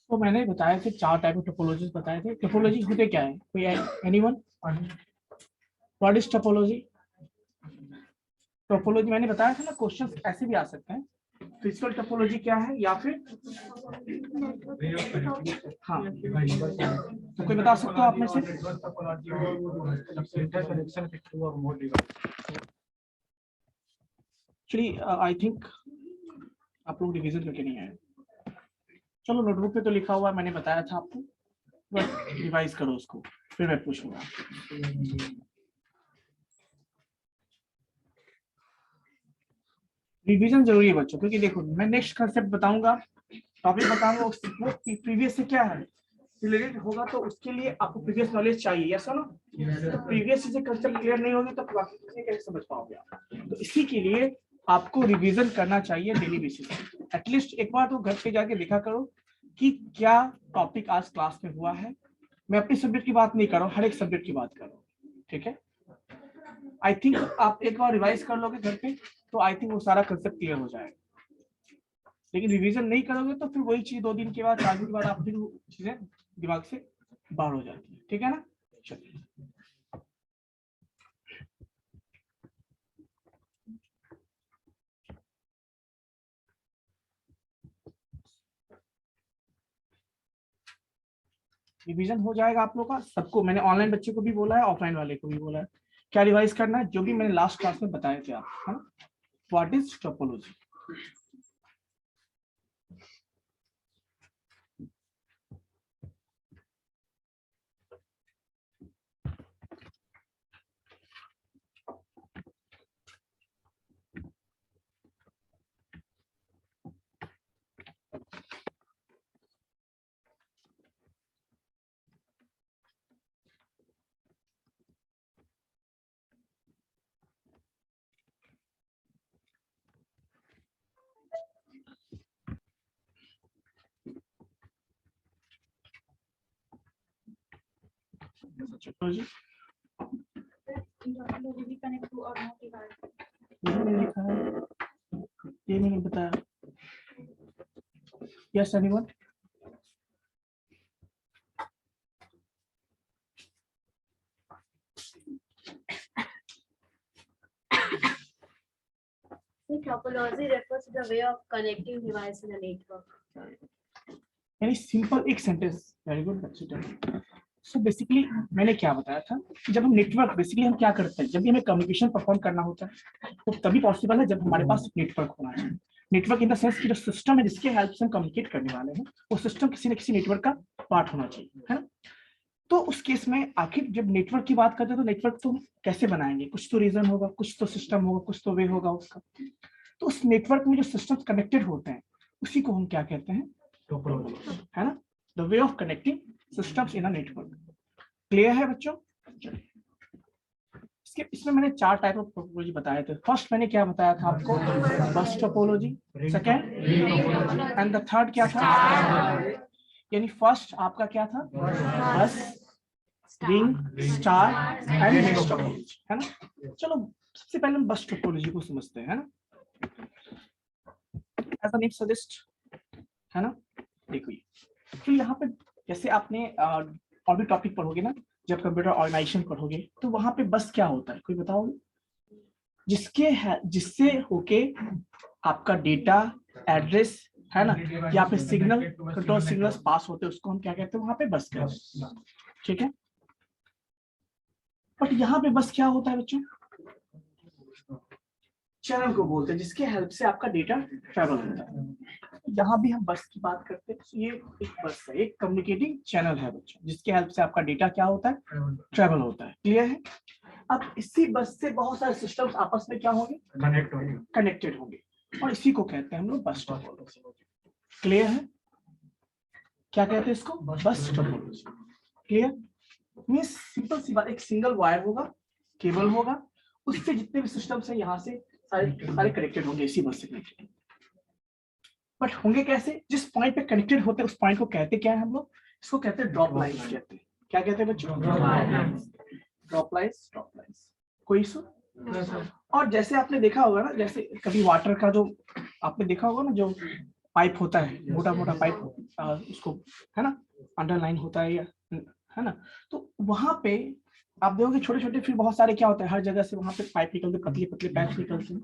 तो मैंने बताए थे 4 टाइप ऑफ टोपोलॉजीज बताए थे। टोपोलॉजी होते क्या है, कोई anyone? What is topology? Topology मैंने बताया था ना, क्वेश्चंस ऐसे भी आ सकते हैं। फिजिकल टोपोलॉजी क्या है, या फिर हाँ, तो कोई बता सकते हो आप में से? एक्चुअली आई थिंक आप लोग रिवीजन करके नहीं आए। चलो नोटबुक पे तो लिखा हुआ है, मैंने बताया था आपको, बस रिवाइज करो उसको, फिर मैं पूछूंगा। रिवीजन जरूरी है बच्चों, क्योंकि देखो मैं नेक्स्ट कंसेप्ट बताऊंगा, टॉपिक बताऊंगा, वो प्रीवियस से क्या है रिलेटेड होगा, तो उसके लिए आपको प्रीवियस नॉलेज चाहिए, यस नो? तो प्रीवियस चीजें कंसेप्ट क्लियर नहीं होगी तो बाकी चीजें कैसे समझ पाओगे आप? तो इसी के लिए आपको रिवीजन करना चाहिए डेली बेसिस पे। एटलीस्ट एक बार तो घर पे जाके देखा करो कि क्या टॉपिक आज क्लास में हुआ है। मैं अपने सब्जेक्ट की बात नहीं कर रहा हूँ, हर एक सब्जेक्ट की बात कर रहा हूँ, ठीक है? आई थिंक आप एक बार रिवाइज कर लोगे घर पे तो आई थिंक वो सारा कंसेप्ट क्लियर हो जाएगा। लेकिन रिवीजन नहीं करोगे तो फिर वही चीज 2 दिन के बाद 4 दिन के बाद आप फिर चीजें दिमाग से बाहर हो जाती है, ठीक है ना? चलिए रिवीजन हो जाएगा आप लोग का सबको। मैंने ऑनलाइन बच्चे को भी बोला है, ऑफलाइन वाले को भी बोला है। क्या रिवाइज करना है? जो भी मैंने लास्ट क्लास में बताए थे आप, है ना? What is topology? टोपोलॉजी लिखा है, ये मैंने बताया। Yes anyone? Topology refers to the way of connecting devices in a network. यानी सिंपल एक sentence. Very good. So basically मैंने क्या बताया था कि जब हम नेटवर्क, बेसिकली हम क्या करते हैं, जब भी हमें कम्युनिकेशन परफॉर्म करना होता है तो तभी पॉसिबल है जब हमारे पास नेटवर्क होना चाहिए। नेटवर्क इन द सेंस कि जो सिस्टम है जिसके हेल्प से हम कम्युनिकेट करने वाले हैं वो सिस्टम किसी न किसी नेटवर्क का पार्ट होना चाहिए, है ना? तो उस केस में आखिर जब नेटवर्क की बात करते हैं तो नेटवर्क तो कैसे बनाएंगे? कुछ तो रीजन होगा, कुछ तो सिस्टम होगा, कुछ तो वे होगा उसका। तो उस नेटवर्क में जो सिस्टम्स कनेक्टेड होते हैं उसी को हम क्या कहते हैं? टोपोलॉजी, है ना? The way of connecting systems in a network. Clear है बच्चों? इसमें मैंने 4 टाइप ऑफ टोपोलॉजी बताए थे। फर्स्ट मैंने क्या बताया था आपको? बस topology. Second and the third क्या था? यानी फर्स्ट आपका क्या था? बस, ring, star and mesh topology, है ना? चलो सबसे पहले हम बस टोपोलॉजी को समझते हैं, है ना? एज अ नेम सजेस्ट, है ना? देखो तो यहाँ पे जैसे आपने और भी टॉपिक पढ़ोगे ना, जब कंप्यूटर ऑर्गेनाइजेशन पढ़ोगे तो वहां पे बस क्या होता है, कोई बताओगे? जिससे होके आपका डेटा, एड्रेस, है ना, या फिर सिग्नल, कंट्रोल सिग्नल्स पास होते हैं, उसको हम क्या कहते हैं वहां पे? बस कहते हैं, ठीक है? बट यहाँ पे बस क्या होता है बच्चों? चैनल को बोलते हैं जिसके हेल्प से आपका डेटा ट्रैवल होता है। यहाँ भी हम बस की बात करते हैं, ये एक बस है, एक कम्युनिकेटिंग चैनल है बच्चों, जिसके हेल्प से आपका डेटा क्या होता है? ट्रैवल होता है। क्लियर है? अब इसी बस से बहुत सारे सिस्टम्स आपस में क्या होंगे? कनेक्टेड होंगे, और इसी को कहते हैं हम लोग बस टोपोलॉजी। क्लियर है? क्या कहते हैं इसको? बस टोपोलॉजी। क्लियर? मींस सिंपल सी बात, एक सिंगल वायर होगा, केबल होगा, उससे जितने भी सिस्टम्स हैं यहाँ से सारे कनेक्टेड होंगे इसी बस से कनेक्टेड। बट होंगे कैसे? जिस पॉइंट पे कनेक्टेड होते हैं उस पॉइंट को कहते क्या है हम लोग? इसको कहते हैं ड्रॉप लाइन्स कहते हैं। क्या कहते हैं बच्चों? Drop lines. कोई इशू? और जैसे आपने देखा होगा ना, जैसे कभी वाटर का जो आपने देखा होगा ना, जो पाइप होता है, मोटा मोटा पाइप, उसको है ना अंडरलाइन होता है, या है ना, तो वहां पे आप देखोगे छोटे छोटे फिर बहुत सारे क्या होता है, हर जगह से वहां पे पाइप निकलते, पतले पतले पाइप निकलते हैं।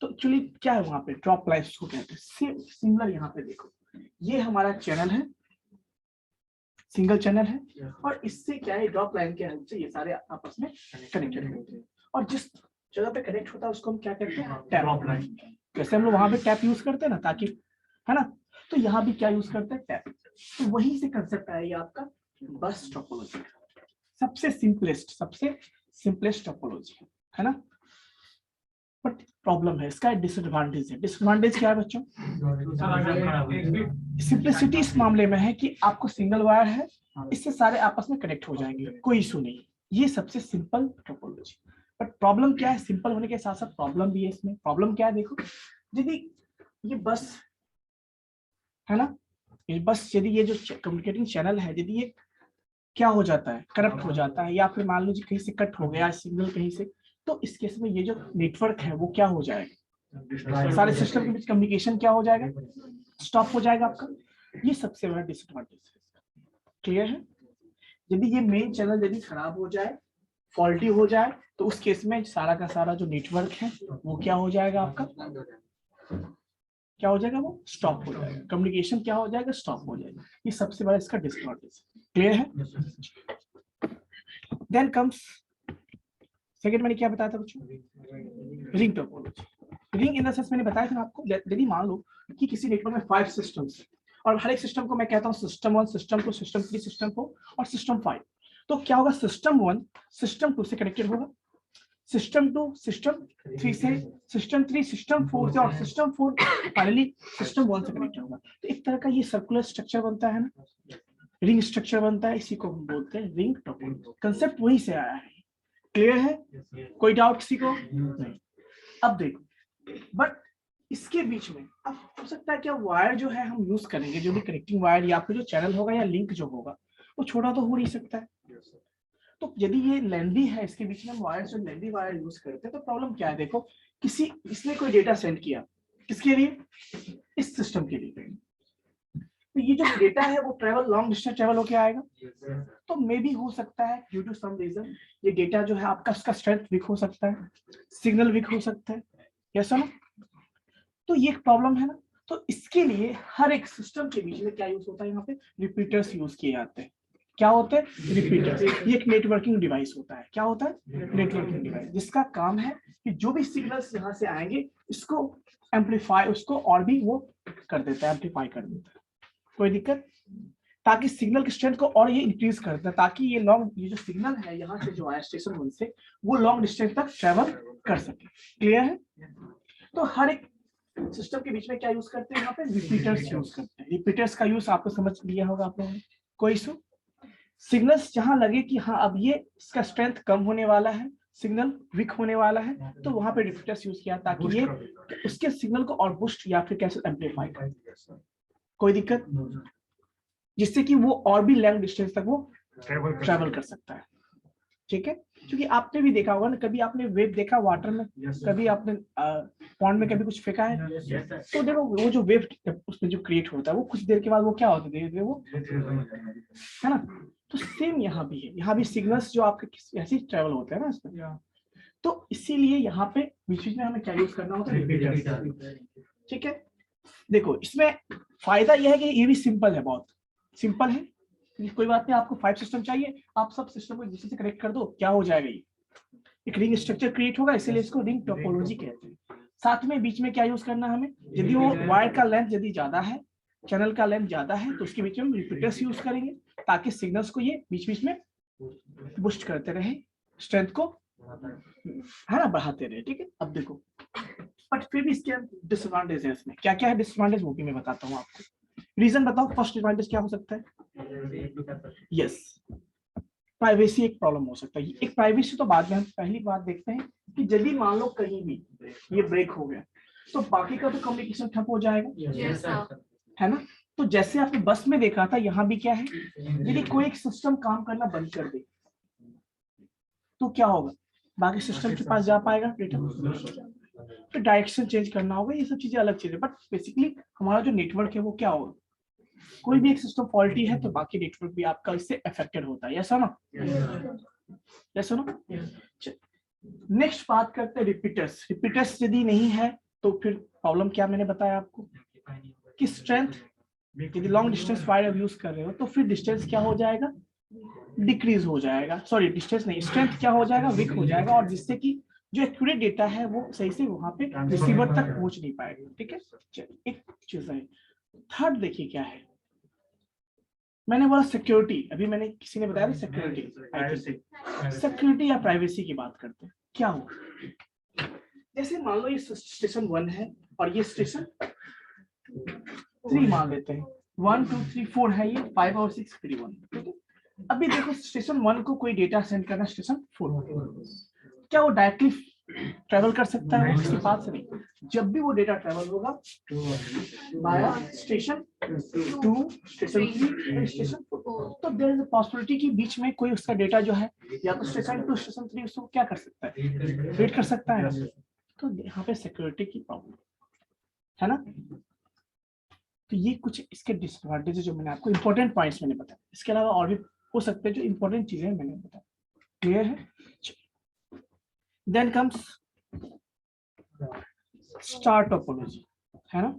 तो एक्चुअली क्या है वहां पे, ड्रॉप लाइन्स को कहते हैं। सिमिलर यहाँ पे देखो, ये हमारा चैनल है, सिंगल चैनल है, और इससे क्या है, ड्रॉप लाइन के हेल्प से ये सारे आपस में कनेक्टेड होते हैं, और जिस जगह पे कनेक्ट होता है उसको हम क्या कहते हैं, टैप लाइन। जैसे हम लोग वहां पे टैप यूज करते हैं ना, ताकि, है ना, तो यहाँ भी क्या यूज करते हैं, टैप। तो वहीं से कंसेप्ट आया ये आपका बस टोपोलॉजी, सबसे सिंपलेस्ट टोपोलॉजी है ना। बट प्रॉब्लम है, इसका डिसएडवांटेज है। डिसएडवांटेज क्या है बच्चों, सिंपलिसिटी इस मामले में है कि आपको सिंगल वायर है, इससे सारे आपस में कनेक्ट हो जाएंगे, कोई इशू नहीं, ये सबसे सिंपल टोपोलॉजी। बट प्रॉब्लम क्या है, सिंपल होने के साथ साथ प्रॉब्लम भी है इसमें। प्रॉब्लम क्या है देखो, यदि ये बस है ना, ये बस यदि ये जो कम्युनिकेटिंग चैनल है, यदि ये क्या हो जाता है, करप्ट हो जाता है, या फिर मान लीजिए कहीं से कट हो गया सिग्नल कहीं से, तो इस केस में ये जो नेटवर्क है वो क्या हो जाएगा, सारे सिस्टम के बीच कम्युनिकेशन क्या हो जाएगा, स्टॉप हो जाएगा आपका। ये सबसे बड़ा डिसएडवांटेज है। क्लियर है, यदि ये मेन चैनल यदि खराब हो जाए, फॉल्टी हो जाए, तो उस केस में सारा का सारा जो नेटवर्क है वो क्या हो जाएगा आपका, क्या हो जाएगा, वो स्टॉप हो जाएगा, कम्युनिकेशन क्या हो जाएगा, स्टॉप हो जाएगा। ये सबसे बड़ा इसका डिसएडवांटेज है। क्लियर है। देन कम्स सेकंड, मैंने क्या बताया था बच्चों, ring topology. Ring in the sense मैंने बताया था आपको, यदि मान लो कि किसी नेटवर्क में 5 सिस्टम्स है, और हर एक सिस्टम को मैं कहता हूँ सिस्टम 1, सिस्टम 2, सिस्टम 3, सिस्टम 4 और सिस्टम 5, तो क्या होगा, सिस्टम 1 सिस्टम 2 से कनेक्टेड होगा, सिस्टम 2 सिस्टम 3 से, सिस्टम 3 सिस्टम 4 से, और सिस्टम 4 फाइनली सिस्टम 1 से कनेक्टेड होगा। तो एक तरह का ये सर्कुलर स्ट्रक्चर बनता है ना, रिंग स्ट्रक्चर बनता है, इसी को हम बोलते हैं रिंग टोपोलॉजी। कंसेप्ट वहीं से आया है। क्लियर है, कोई डाउट किसी को नहीं। अब देखो, बट इसके बीच में अब हो सकता है क्या, वायर जो है हम यूज करेंगे, जो भी कनेक्टिंग वायर या फिर जो चैनल होगा या लिंक जो होगा, वो छोटा तो हो नहीं सकता है। तो यदि ये लेंदी है, इसके बीच में वायर जो लेंदी वायर यूज करते हैं, तो प्रॉब्लम क्या है देखो, किसी इसने कोई डेटा सेंड किया, किसके लिए, इस सिस्टम के लिए, तो ये जो डेटा है वो ट्रेवल लॉन्ग डिस्टेंस ट्रेवल होके आएगा। तो मे भी हो सकता है ड्यू टू सम रीजन ये डेटा जो है आपका, उसका स्ट्रेंथ वीक हो सकता है, सिग्नल वीक हो सकता है, यस ना। तो ये एक प्रॉब्लम है ना। तो इसके लिए हर एक सिस्टम के बीच में क्या यूज होता है, यहाँ पे रिपीटर्स यूज किए जाते हैं। क्या होते हैं, रिपीटर्स। ये एक नेटवर्किंग डिवाइस होता है। क्या होता है, नेटवर्किंग डिवाइस, जिसका काम है कि जो भी सिग्नल्स यहाँ से आएंगे इसको एम्पलीफाई, उसको और भी वो कर देता है, एम्पलीफाई कर देता है। कोई दिक्कत, ताकि सिग्नल की स्ट्रेंथ को और ये इंक्रीज करता है, ताकि ये लॉन्ग, ये जो सिग्नल है यहाँ से जो आया स्टेशन 1 से, वो लॉन्ग डिस्टेंस तक ट्रेवल कर सके। क्लियर है। तो हर एक सिस्टम के बीच में क्या यूज करते हैं, यहाँ पे रिपीटर्स यूज करते हैं। रिपीटर्स का यूज आपको समझ लिया होगा आप लोगों ने, कोई इशू। सिग्नल्स जहां लगे कि हाँ अब ये इसका स्ट्रेंथ कम होने वाला है, सिग्नल वीक होने वाला है, तो वहां पे रिपीटर्स यूज किया, ताकि ये उसके सिग्नल को और बूस्ट या फिर कैसे एम्पलीफाई करे। कोई दिक्कत, जिससे कि वो और भी लॉन्ग डिस्टेंस तक वो ट्रैवल कर सकता है। ठीक है, क्योंकि आपने भी देखा होगा ना, कभी आपने वेव देखा वाटर में, कभी आपने पॉन्ड में कभी कुछ फेंका है, तो देखो वो जो वेव उसमें जो क्रिएट होता है, वो कुछ देर के बाद वो क्या होता है, धीरे धीरे वो, है ना। तो सेम यहाँ भी है, यहाँ भी सिग्नल्स जो आपके ऐसे ट्रैवल होते हैं ना इसमें। तो इसीलिए यहाँ पे बीच बीच में हमें क्या यूज करना होता है, ठीक है। देखो इसमें फायदा यह है कि ये भी सिंपल है, बहुत सिंपल है। कोई बात नहीं, आपको 5 सिस्टम चाहिए, आप सब सिस्टम को एक दूसरे से कनेक्ट कर दो, क्या हो जाएगा, ये एक रिंग स्ट्रक्चर क्रिएट होगा, इसीलिए इसको रिंग टोपोलॉजी कहते हैं। साथ में बीच में क्या यूज करना है हमें, यदि वो वायर का लेंथ यदि ज्यादा है, चैनल का लेंथ ज्यादा है, तो उसके बीच में रिपीटर्स यूज करेंगे, ताकि सिग्नल्स को ये बीच बीच में बूस्ट करते रहे, स्ट्रेंथ को, है ना, बढ़ाते रहे। ठीक है, अब देखो, बट फिर भी इसके डिसएडवांटेज है इसमें। क्या क्या है डिसएडवांटेज, वो भी मैं बताता हूँ आपको। रीजन बताओ, फर्स्ट डिसएडवांटेज क्या हो सकता है, यस, प्राइवेसी एक प्रॉब्लम हो सकता है। एक प्राइवेसी तो बाद में, हम पहली बात देखते हैं कि यदि मान लो कहीं भी ये ब्रेक हो गया, तो बाकी का तो कम्युनिकेशन ठप हो जाएगा, है ना। तो जैसे आपने बस में देखा था, यहाँ भी क्या है, यदि कोई एक सिस्टम काम करना बंद कर दे, तो क्या होगा, बाकी सिस्टम के पास जा पाएगा डेटा, फिर डायरेक्शन चेंज करना होगा, ये सब चीजें अलग चीजें। बट बेसिकली हमारा जो नेटवर्क है वो क्या होगा, कोई भी एक सिस्टम फॉल्टी है तो बाकी नेटवर्क भी आपका इससे अफेक्टेड होता है। यस ना, यस ना। नेक्स्ट बात करते हैं रिपीटर्स। रिपीटर्स यदि नहीं है तो फिर प्रॉब्लम क्या मैंने बताया आपको कि स्ट्रेंथ, यदि लॉन्ग डिस्टेंस वायर यूज कर रहे हो तो फिर डिस्टेंस क्या हो जाएगा, डिक्रीज हो जाएगा, सॉरी डिस्टेंस नहीं, स्ट्रेंथ क्या हो जाएगा, वीक हो जाएगा, और जिससे कि जो एक्यूरेट डेटा है वो सही से वहां पे रिसीवर तक पहुंच नहीं पाएगा। ठीक है, एक चीज है। थर्ड देखिए क्या है, मैंने बोला सिक्योरिटी, अभी मैंने किसी ने बताया सिक्योरिटी, सिक्योरिटी या प्राइवेसी की बात करते हैं। क्या हो, जैसे मान लो ये स्टेशन 1 है और ये स्टेशन 3 मान लेते हैं, 1 2 3 4 है, ये 5 और 6 3 1। ठीक है, अभी देखो स्टेशन 1 को कोई डेटा सेंड करना स्टेशन 4, क्या वो डायरेक्टली ट्रेवल कर सकता है उसके पास से? नहीं, जब भी वो डेटा ट्रेवल होगा बाया स्टेशन 2 स्टेशन 3 स्टेशन 4, तो देयर इज अ पॉसिबिलिटी कि बीच में कोई उसका डेटा जो है या तो स्टेशन 2 स्टेशन 3 उसको क्या कर सकता है, वेट कर सकता है। तो यहाँ पे सिक्योरिटी की प्रॉब्लम है ना। तो ये कुछ इसके डिसएडवांटेजेस जो मैंने आपको इंपॉर्टेंट पॉइंट्स मैंने बताया, इसके अलावा और भी हो सकते हैं जो इंपॉर्टेंट चीजें मैंने बताया। क्लियर है? देन कम्स स्टार टोपोलॉजी, है ना।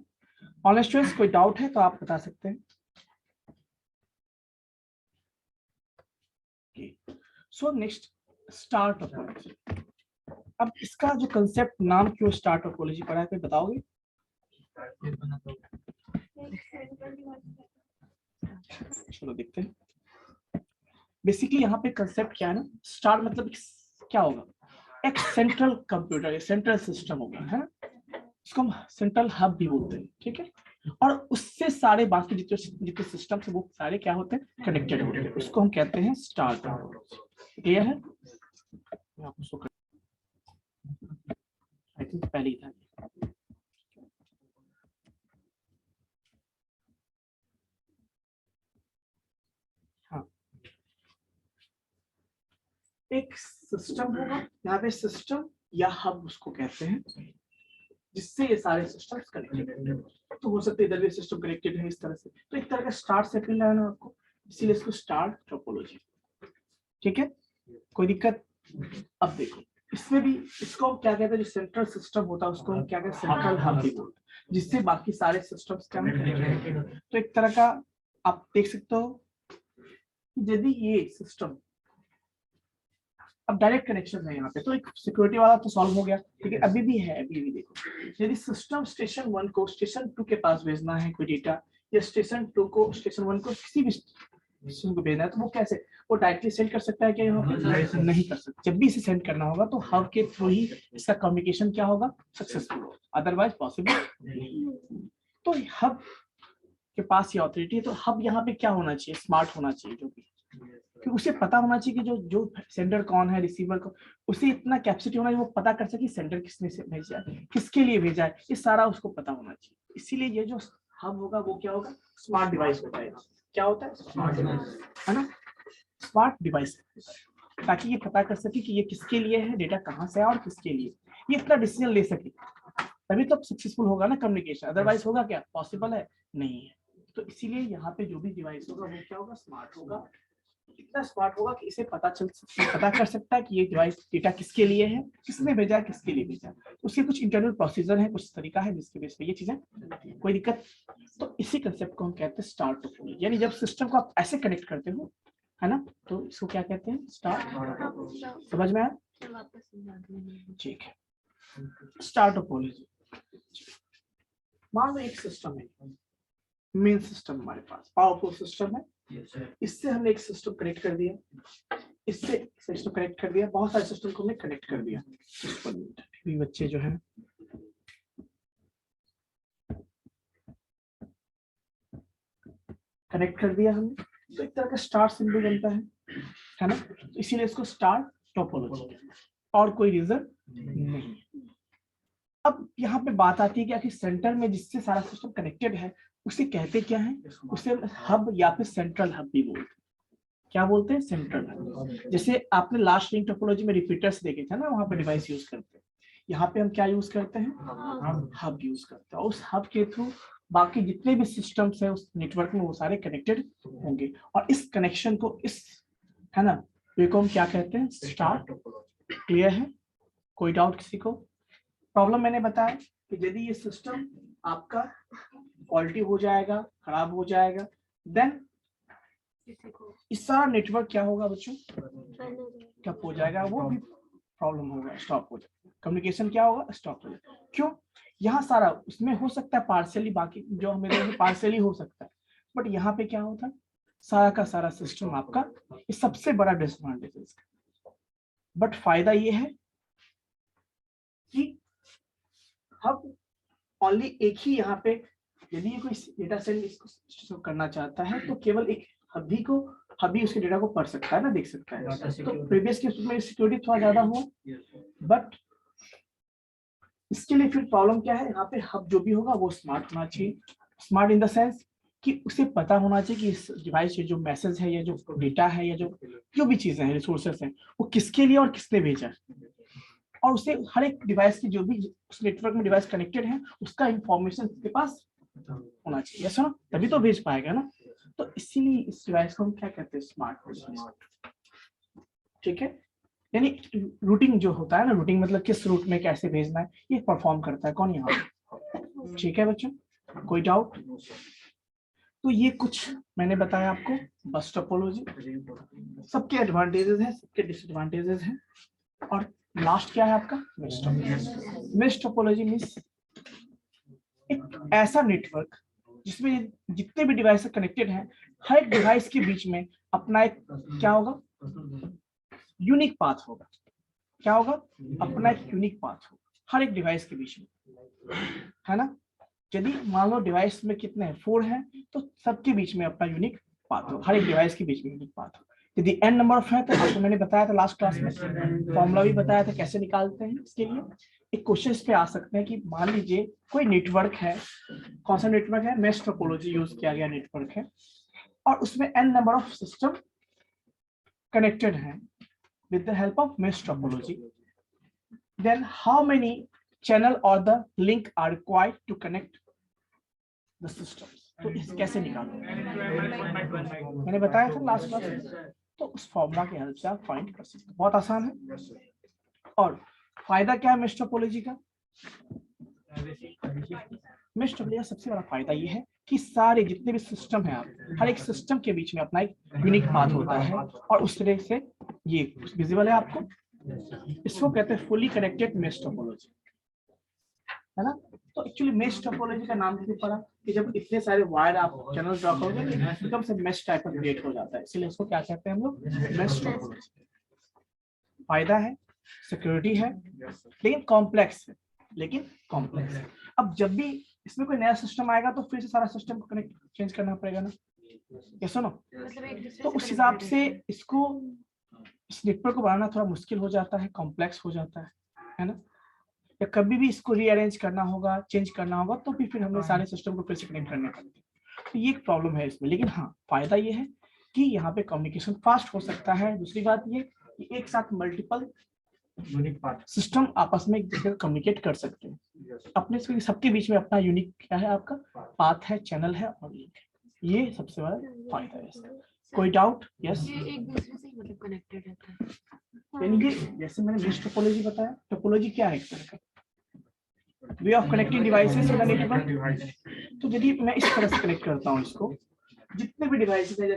ऑनलाइन स्टूडेंट्स कोई डाउट है तो आप बता सकते हैं। So next star topology. अब इसका जो कंसेप्ट, नाम क्यों स्टार टोपोलॉजी पढ़ा है, कोई बताओगे? चलो देखते हैं। बेसिकली यहाँ पे कंसेप्ट क्या है ना, स्टार मतलब क्या होगा, एक सेंट्रल कंप्यूटर, सेंट्रल सिस्टम होगा, है ना, इसको हम सेंट्रल हब भी बोलते हैं। ठीक है, और उससे सारे बाकी जितने सिस्टम है वो सारे क्या होते हैं, कनेक्टेड होते हैं, उसको हम कहते हैं स्टार टोपोलॉजी। क्लियर है? आई थिंक पहले ही था। हाँ, एक सिस्टम होगा, यहाँ पे सिस्टम या हब उसको कहते हैं, जिससे ये सारे सिस्टम्स कनेक्टेड है। तो हो सकता है इधर भी सिस्टम कनेक्टेड है इस तरह से, तो एक तरह का स्टार सेट मिल रहा है ना आपको, इसीलिए इसको स्टार टोपोलॉजी। ठीक है, कोई दिक्कत? अब देखो इसमें भी इसको हम क्या कहते हैं, जो सेंट्रल सिस्टम होता है उसको हम क्या कहते हैं, सेंट्रल हब भी बोलते हैं, जिससे बाकी सारे सिस्टम्स क्या कनेक्टेड है। तो एक तरह का आप देख सकते हो यदि ये सिस्टम अब डायरेक्ट कनेक्शन है यहाँ पे, तो एक सिक्योरिटी वाला तो सॉल्व हो गया। ठीक है, अभी भी है, अभी भी देखो, यदि सिस्टम स्टेशन 1 को स्टेशन 2 के पास भेजना है कोई डेटा, या स्टेशन 2 को स्टेशन 1 को किसी भी स्टेशन को भेजना है, तो वो कैसे, वो डायरेक्टली सेंड कर सकता है क्या यहाँ पे? नहीं कर सकता। जब भी इसे सेंड करना होगा तो हब के थ्रू ही इसका कम्युनिकेशन क्या होगा, सक्सेसफुल होगा, अदरवाइज पॉसिबल। तो हब के पास ये ऑथोरिटी है, तो हब यहाँ पे क्या होना चाहिए, स्मार्ट होना चाहिए, जो भी कि उसे पता होना चाहिए कि जो सेंडर कौन है, रिसीवर को, उसे इतना कैपेसिटी होना चाहिए वो पता कर सके सेंडर किसने से भेजा है, किसके लिए भेजा है, ये सारा उसको पता होना चाहिए। इसीलिए ये जो हब होगा वो क्या होगा, स्मार्ट डिवाइस होता है। क्या होता है? स्मार्ट डिवाइस, है ना, स्मार्ट डिवाइस, ताकि ये पता कर सके कि ये किसके लिए है, डेटा कहाँ से है और किसके लिए, ये इतना डिसीजन ले सके, तभी तो सक्सेसफुल होगा ना कम्युनिकेशन, अदरवाइज होगा क्या, पॉसिबल है नहीं है। तो इसीलिए यहाँ पे जो भी डिवाइस होगा वो क्या होगा, स्मार्ट होगा। इतना स्मार्ट होगा कि इसे पता कर सकता है कि ये डिवाइस डेटा किसके लिए है, किसने भेजा है, किसके लिए भेजा है। उसके कुछ इंटरनल प्रोसीजर है, कुछ तरीका है जिसके बेस पे ये चीजें, कोई दिक्कत? तो इसी कंसेप्ट को हम कहते हैं स्टार टोपोलॉजी, यानी जब सिस्टम को आप ऐसे कनेक्ट करते हो, है ना, तो इसको क्या कहते हैं, स्टार। समझ में आया? ठीक है, स्टार टोपोलॉजी। मान लो एक सिस्टम है, मेन सिस्टम हमारे पास पावरफुल सिस्टम है, इससे हमने एक सिस्टम कनेक्ट कर दिया, इससे सिस्टम कनेक्ट कर दिया, बहुत सारे सिस्टम को हमने कनेक्ट कर दिया। भी बच्चे जो है कनेक्ट कर दिया हमने, तो एक तरह का स्टार सिंबल बनता है ना, तो इसीलिए इसको स्टार टोपोलॉजी, और कोई रीजन नहीं। अब यहाँ पे बात आती है कि आखिर सेंटर में जिससे सारा सिस्टम कनेक्टेड है उसे कहते क्या है, उसे हब या फिर सेंट्रल हब भी बोलते हैं। क्या बोलते हैं? Central hub. जैसे आपने लास्ट रिंग टोपोलॉजी में रिपीटर्स देखे थे ना, वहां पे डिवाइस यूज करते हैं, यहाँ पे हम क्या यूज करते हैं, हब यूज करते हैं, और उस हब के थ्रू बाकी जितने भी सिस्टम्स है उस नेटवर्क में वो सारे कनेक्टेड होंगे, और इस कनेक्शन को इस, है ना, को हम क्या कहते हैं, स्टार। क्लियर है, कोई डाउट किसी को? प्रॉब्लम मैंने बताया कि यदि ये सिस्टम आपका फॉल्टी हो जाएगा, खराब हो जाएगा, देन इस सारा नेटवर्क क्या होगा बच्चों, क्या हो जाएगा, वो भी प्रॉब्लम होगा, स्टॉप हो जाएगा, कम्युनिकेशन क्या होगा, स्टॉप हो जाएगा। क्यों? यहाँ सारा उसमें हो सकता है पार्शियली, बाकी जो हमें पार्शियली हो सकता है, बट यहाँ पे क्या होता है, सारा का सारा सिस्टम आपका, ये सबसे बड़ा डिसएडवांटेज है इसका। बट फायदा ये है कि हब ओनली एक ही यहाँ पे, यदि कोई डेटा सेट इसको करना चाहता है तो केवल एक हबी उसके डेटा को पढ़ सकता है ना, देख सकता है। तो प्रीवियस केस में सिक्योरिटी थोड़ा ज्यादा हुआ, बट इसके लिए फिर प्रॉब्लम क्या है, यहाँ पे हब जो भी होगा वो स्मार्ट होना चाहिए। स्मार्ट इन द सेंस कि उसे पता होना चाहिए कि इस डिवाइस से जो मैसेज है या जो डेटा है या जो भी चीजें हैं, रिसोर्सेस हैं, वो किसके लिए और किसने भेजा है, और उसे हर एक डिवाइस की जो भी उस नेटवर्क में डिवाइस कनेक्टेड है उसका इंफॉर्मेशन उसके पास होना चाहिए, ऐसा ना, तभी तो भेज पाएगा ना। तो इसीलिए इस डिवाइस को हम क्या कहते हैं, स्मार्ट। ठीक है, यानी रूटिंग जो होता है ना, रूटिंग मतलब किस रूट में कैसे भेजना है, ये परफॉर्म करता है कौन, यहाँ। ठीक है बच्चों, कोई डाउट? तो ये कुछ मैंने बताया आपको बस टोपोलॉजी, सबके एडवांटेजेस हैं, सबके डिसएडवांटेजेस हैं, और लास्ट क्या है आपका, mesh topology. Mesh topology means एक ऐसा नेटवर्क जिसमें जितने भी डिवाइस कनेक्टेड हैं, हर एक डिवाइस के बीच में अपना एक क्या होगा, यूनिक पाथ होगा। क्या होगा, अपना एक यूनिक पाथ होगा हर एक डिवाइस के बीच में, है ना। यदि मान लो डिवाइस में कितने हैं, 4 हैं, तो सबके बीच में अपना यूनिक पाथ हो, हर एक डिवाइस के बीच में यूनिक पाथ हो। यदि n नंबर ऑफ है तो आपको मैंने बताया था लास्ट क्लास में, फॉर्मूला भी बताया था कैसे निकालते हैं। इसके लिए एक क्वेश्चन इस पे आ सकते हैं कि मान लीजिए कोई नेटवर्क है, कौन सा नेटवर्क है, मेश टोपोलॉजी यूज किया गया नेटवर्क है, और उसमें n number of system connected हैं with the help of mesh topology, then how many channel or the link are required to connect the systems? तो इस कैसे निकालो, मैंने बताया था लास्ट क्लास में, तो उस फॉर्मूला की हेल्प से आप फाइंड कर सकते हैं, बहुत आसान है। और फायदा क्या है मेश टोपोलॉजी का, मेश टोपोलॉजी का सबसे बड़ा फायदा ये है कि सारे जितने भी सिस्टम है, आप हर एक सिस्टम के बीच में अपना एक यूनिक पाथ होता है, और उस तरह से ये विजिबल है आपको, इसको कहते हैं फुली कनेक्टेड मेश टोपोलॉजी, है ना। तो एक्चुअली मेश टोपोलॉजी का नाम क्यों पड़ा, कि जब इतने सारे वायर आप चैनल ड्रॉ करोगे एकदम से मेश टाइप का क्रिएट हो जाता है, इसलिए इसको क्या कहते हैं हम लोग, मेश टोपोलॉजी। फायदा है, सिक्योरिटी है, लेकिन कॉम्प्लेक्स है, अब जब भी इसमें कोई नया सिस्टम आएगा तो फिर से सारा सिस्टम को कनेक्ट चेंज करना पड़ेगा ना, ये सुनो। तो उस हिसाब से इसको, इस नेटवर्क को बनाना थोड़ा मुश्किल हो जाता है, कॉम्प्लेक्स हो जाता है ना। या कभी भी इसको रीअरेंज करना होगा, चेंज करना होगा, तो भी फिर हमें सारे सिस्टम को फिर से कनेक्ट करने पड़ते हैं, तो ये एक प्रॉब्लम है इसमें। लेकिन हाँ, फायदा ये है कि यहाँ पे कम्युनिकेशन फास्ट हो सकता है। दूसरी बात ये कि एक साथ मल्टीपल सिस्टम आपस में कम्युनिकेट कर सकते हैं, अपने सबके बीच में अपना यूनिक क्या है, आपका पाथ है, चैनल है और लिंक है, ये सबसे बड़ा फायदा है इसका। कोई डाउट? यस, एक दूसरे से मतलब कनेक्टेड रहता है, यानी कि जैसे मैंने मेश टोपोलॉजी बताया, टोपोलॉजी क्या है, एक तरह का way of connecting devices in a network. तो यदि मैं इस तरह से कनेक्ट करता हूँ इसको, जितने भी डिवाइसेस हैं,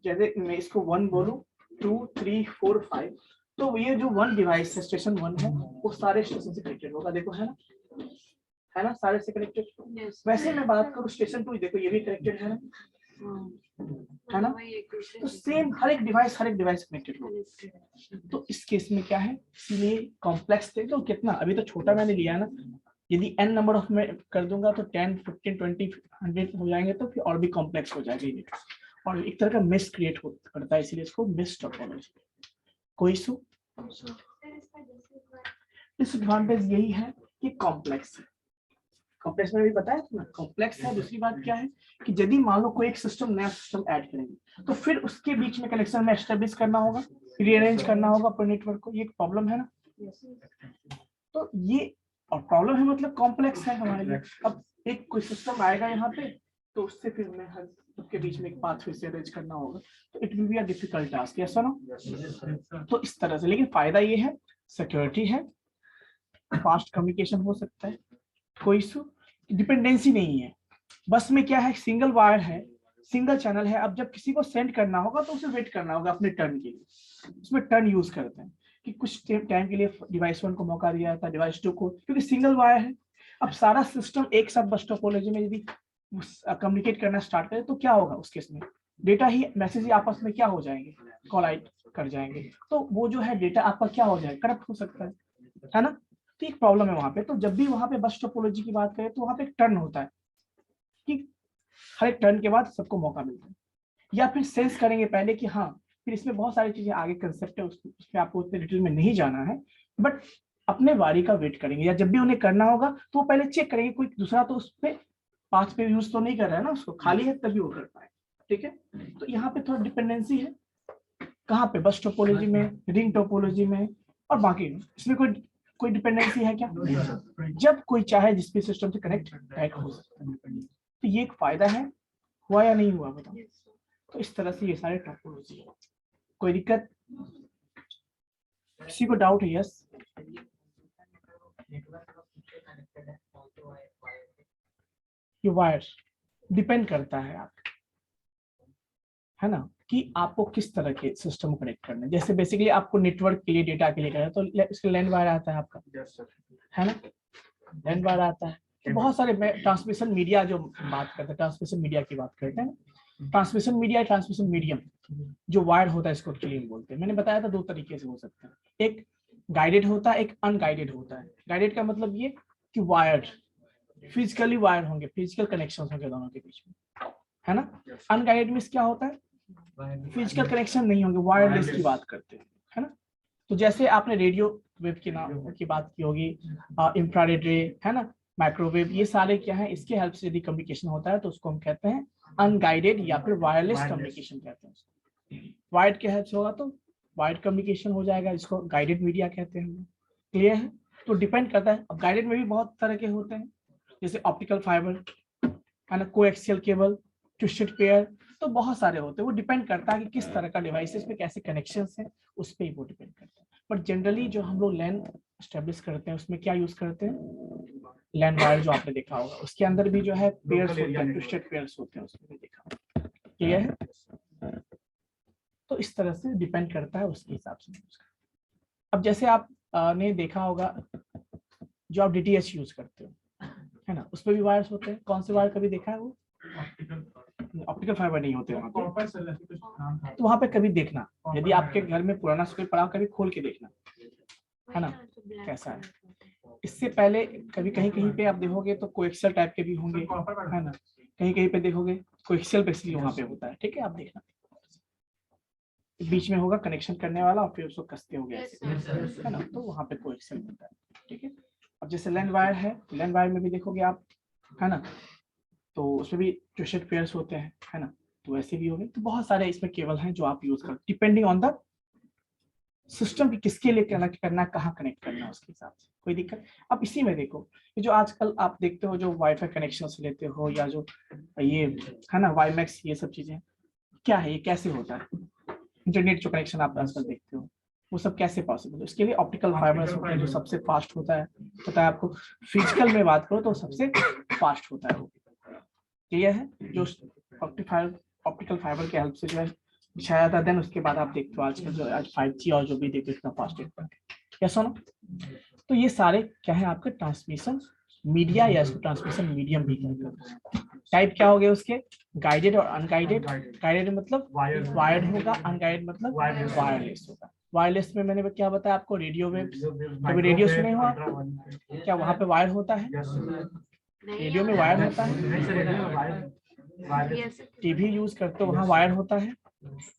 जैसे मैं इसको 1 बोलूं, 2 3 4 5, तो ये जो 1 डिवाइस है, स्टेशन 1 है, वो सारे स्टेशन से कनेक्टेड होगा, देखो है ना, सारे से कनेक्टेड। वैसे मैं बात करूं स्टेशन 2, देखो ये भी कनेक्टेड है ना, तो सेम हर एक डिवाइस कनेक्टेड होगा। तो इस केस में क्या है, इसलिए कॉम्प्लेक्स थे, तो कितना, अभी तो छोटा मैंने लिया ना, यदि n नंबर ऑफ में कर दूंगा तो 10 15 20 100 हो जाएंगे, तो फिर और भी कॉम्प्लेक्स हो जाएगा ये, और एक तरह का मिस क्रिएट करता है, इसलिए इसको मिस टोपोलॉजी। कोई इशू? डिसएडवांटेज यही है कि कॉम्प्लेक्स है, कॉम्प्लेक्स में भी बताया था ना, कॉम्प्लेक्स है। दूसरी बात क्या है कि यदि मान लो कोई एक सिस्टम, नया सिस्टम ऐड करेंगे, तो फिर उसके बीच में कनेक्शन में एस्टेब्लिश करना होगा, रीअरेंज करना होगा अपने नेटवर्क को, ये एक प्रॉब्लम है ना। तो ये और प्रॉब्लम है मतलब कॉम्प्लेक्स है हमारे लिए। अब एक कोई सिस्टम आएगा यहाँ पे, तो उससे फिर मैं हर सबके बीच में एक पाथ फिर से अरेंज करना होगा, तो it will be a difficult task, yes और नो। तो इस तरह से, लेकिन फायदा ये है, सिक्योरिटी है, फास्ट कम्युनिकेशन हो सकता है, कोई इशू, डिपेंडेंसी नहीं है। बस में क्या है, सिंगल वायर है, सिंगल चैनल है। अब जब किसी को सेंड करना होगा तो उसे वेट करना होगा अपने टर्न के लिए। उसमें टर्न यूज करते हैं कि कुछ टाइम के लिए डिवाइस 1 को मौका दिया जाता है, डिवाइस 2 को, क्योंकि सिंगल वायर है। अब सारा सिस्टम एक साथ बस टोपोलॉजी में यदि कम्युनिकेट करना स्टार्ट करे तो क्या होगा उस केस में, डेटा ही मैसेज ही आपस में क्या हो जाएंगे, कोलाइड कर जाएंगे। तो वो जो है डेटा आपका क्या हो जाएगा, करप्ट हो सकता है ना। तो एक प्रॉब्लम है वहां पे। तो जब भी वहां पे बस टोपोलॉजी की बात करें तो वहां पे एक टर्न होता है कि हर एक टर्न के बाद सबको मौका मिलता है, या फिर सेंस करेंगे पहले कि हाँ, फिर इसमें बहुत सारी चीजें आगे कंसेप्ट है, उसमें आपको उतने डिटेल में नहीं जाना है, बट अपने बारी का वेट करेंगे, या जब भी उन्हें करना होगा तो वो पहले चेक करेंगे कोई दूसरा तो उस पर पाथ पे यूज तो नहीं कर रहा है ना, उसको खाली है तभी वो कर पाए। ठीक है, तो यहाँ पे थोड़ा डिपेंडेंसी है, कहाँ पे, बस टोपोलॉजी में, रिंग टोपोलॉजी में, और बाकी इसमें कोई डिपेंडेंसी है क्या, जब कोई चाहे जिस भी सिस्टम से कनेक्ट डायरेक्ट हो सकता है। तो ये एक फायदा है, हुआ या नहीं हुआ बताओ। तो इस तरह से ये सारे टोपोलॉजी है। कोई दिक्कत, किसी को डाउट है? यस, ये वायर डिपेंड करता है आप, है ना, कि आपको किस तरह के सिस्टम को कनेक्ट करना है। जैसे बेसिकली आपको नेटवर्क के लिए, डेटा के लिए करना है तो इसके लैंड वायर आता है आपका, है ना, लैंड वायर आता है। तो बहुत सारे ट्रांसमिशन मीडिया जो बात करते हैं, ट्रांसमिशन मीडिया की बात करते हैं ना, ट्रांसमिशन मीडिया, ट्रांसमिशन मीडियम जो वायर होता है इसको एक्चुअली बोलते हैं। मैंने बताया था 2 तरीके से हो सकता है, एक गाइडेड होता है, एक अनगाइडेड होता है। गाइडेड का मतलब ये कि वायर फिजिकली वायर होंगे, फिजिकल कनेक्शन होंगे दोनों के बीच में, है ना। अनगाइडेड मींस क्या होता है, फिजिकल कनेक्शन नहीं होंगे, वायरलेस की बात करते हैं, है ना। तो जैसे आपने रेडियो वेव की नाम की बात की होगी, इंफ्रारेड रे, है ना, माइक्रोवेव, ये सारे क्या है, इसके हेल्प से यदि कम्युनिकेशन होता है तो उसको हम कहते हैं अनगाइडेड या फिर वायरलेस कम्युनिकेशन कहते हैं। वायर्ड के हेल्प से होगा तो वायर्ड कम्युनिकेशन हो जाएगा, इसको गाइडेड मीडिया कहते हैं। क्लियर है? तो डिपेंड करता है। अब गाइडेड में भी बहुत तरह के होते हैं, जैसे ऑप्टिकल फाइबर, है ना, कोएक्सियल केबल, ट्विस्टेड पेयर, तो बहुत सारे होते हैं। वो डिपेंड करता है कि किस तरह का डिवाइसेस में कैसे कनेक्शंस है, उस पर ही वो डिपेंड करता है। बट जनरली जो हम लोग लैन एस्टेब्लिश करते हैं उसमें क्या यूज करते हैं, लैन वायर जो आपने देखा होगा, उसके अंदर भी जो है पेयर्स होते हैं, ट्विस्टेड पेयर्स होते हैं, उसमें भी देखा होगा। क्लियर है? तो इस तरह से डिपेंड करता है, उसके हिसाब से। अब जैसे आप ने देखा होगा जो आप DTH यूज करते हो, है ना, उसमें भी वायर्स होते हैं। कौन से वायर कभी देखा है वो? ऑप्टिकल फाइबर नहीं होते वहाँ पे। तो वहाँ पे कभी देखना, यदि आपके घर में पुराना स्क्रू पड़ा, कभी खोल के देखना, है ना, कैसा है। इससे पहले कभी कहीं कहीं पे आप देखोगे तो कोएक्सियल टाइप के भी होंगे, है ना, कहीं कहीं पे देखोगे कोएक्सियल बेसिकली वहाँ पे होता है। ठीक है, आप देखना, बीच में होगा कनेक्शन करने वाला और फिर उसको कसते हो गया, है ना, तो वहाँ पे कोएक्सियल होता है। ठीक है, अब जैसे लैंड वायर है, लैंड वायर में भी देखोगे आप, है ना, तो उसमें भी ट्विस्टेड पेयर्स होते हैं, है ना, तो वैसे भी होंगे। तो बहुत सारे इसमें केबल हैं जो आप यूज कर, डिपेंडिंग ऑन द सिस्टम की किसके लिए कनेक्ट करना, कहाँ कनेक्ट करना, उसके हिसाब से कोई दिक्कत। अब इसी में देखो, ये जो आजकल आप देखते हो जो वाईफाई कनेक्शन लेते हो, या जो ये है ना वाईमैक्स, ये सब चीजें क्या है, ये कैसे होता है, इंटरनेट जो कनेक्शन आप आजकल देखते हो, वो सब कैसे पॉसिबल है? उसके लिए ऑप्टिकल फाइबर्स होते हैं जो सबसे फास्ट होता है, पता है आपको। फिजिकल में बात करो तो सबसे फास्ट होता है वो। क्लियर है? जो ऑप्टिकल फाइबर के हेल्प से जो है बिछाया जाता है, देन उसके बाद आप देखते हो आजकल जो आज 5G और जो भी देखते हो इतना फास्ट नेटवर्क है, क्या सुनो। तो ये सारे क्या है आपके ट्रांसमिशन मीडिया, या इसको ट्रांसमिशन मीडियम भी कहते हैं। टाइप क्या हो गए उसके, गाइडेड और अनगाइडेड। गाइडेड मतलब वायर्ड होगा, अनगाइडेड मतलब वायरलेस होगा। वायरलेस में मैंने क्या बताया आपको, रेडियो वेव्स। कभी रेडियो सुने हो आप? क्या वहां पे वायर होता है? रेडियो में वायर होता है। टीवी यूज करते हो वहाँ वायर होता है,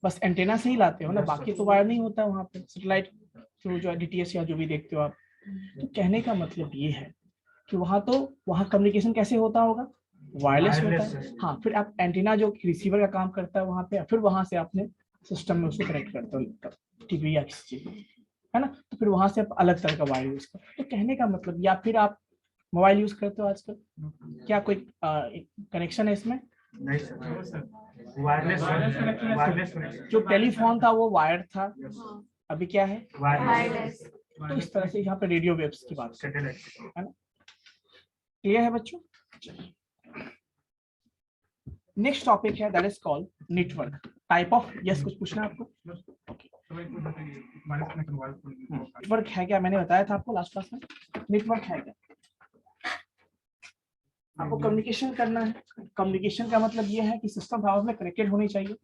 बस एंटेना से ही लाते हो ना, बाकी तो वायर नहीं होता वहाँ पे। सैटेलाइट थ्रू जो DTH या जो भी देखते हो आप, तो कहने का मतलब ये है कि वहाँ कम्युनिकेशन कैसे होता होगा, वायरलेस होता है। हाँ, फिर आप एंटीना जो रिसीवर का काम करता है वहाँ पे, फिर वहां से आपने सिस्टम में उसको कनेक्ट करते हो, टीवी या किसी चीज, है ना, तो फिर वहां से आप अलग तरह का वायर यूज करो। तो कहने का मतलब, या फिर आप मोबाइल यूज करते हो आजकल, क्या कोई कनेक्शन है इसमें? नहीं सर, वायरलेस जो टेलीफोन था वो वायर था, हाँ, अभी क्या है? वायरलेस। तो इस तरह से यहाँ पे रेडियो वेव्स की बात है ना। क्लियर है बच्चों? नेक्स्ट टॉपिक है that is called network. Type of, yes कुछ पूछना है आपको? नेटवर्क है क्या, मैंने बताया था आपको लास्ट क्लास में। नेटवर्क है क्या? आपको कम्युनिकेशन करना है। कम्युनिकेशन का मतलब ये है कि सिस्टम आपस में कनेक्टेड होनी चाहिए,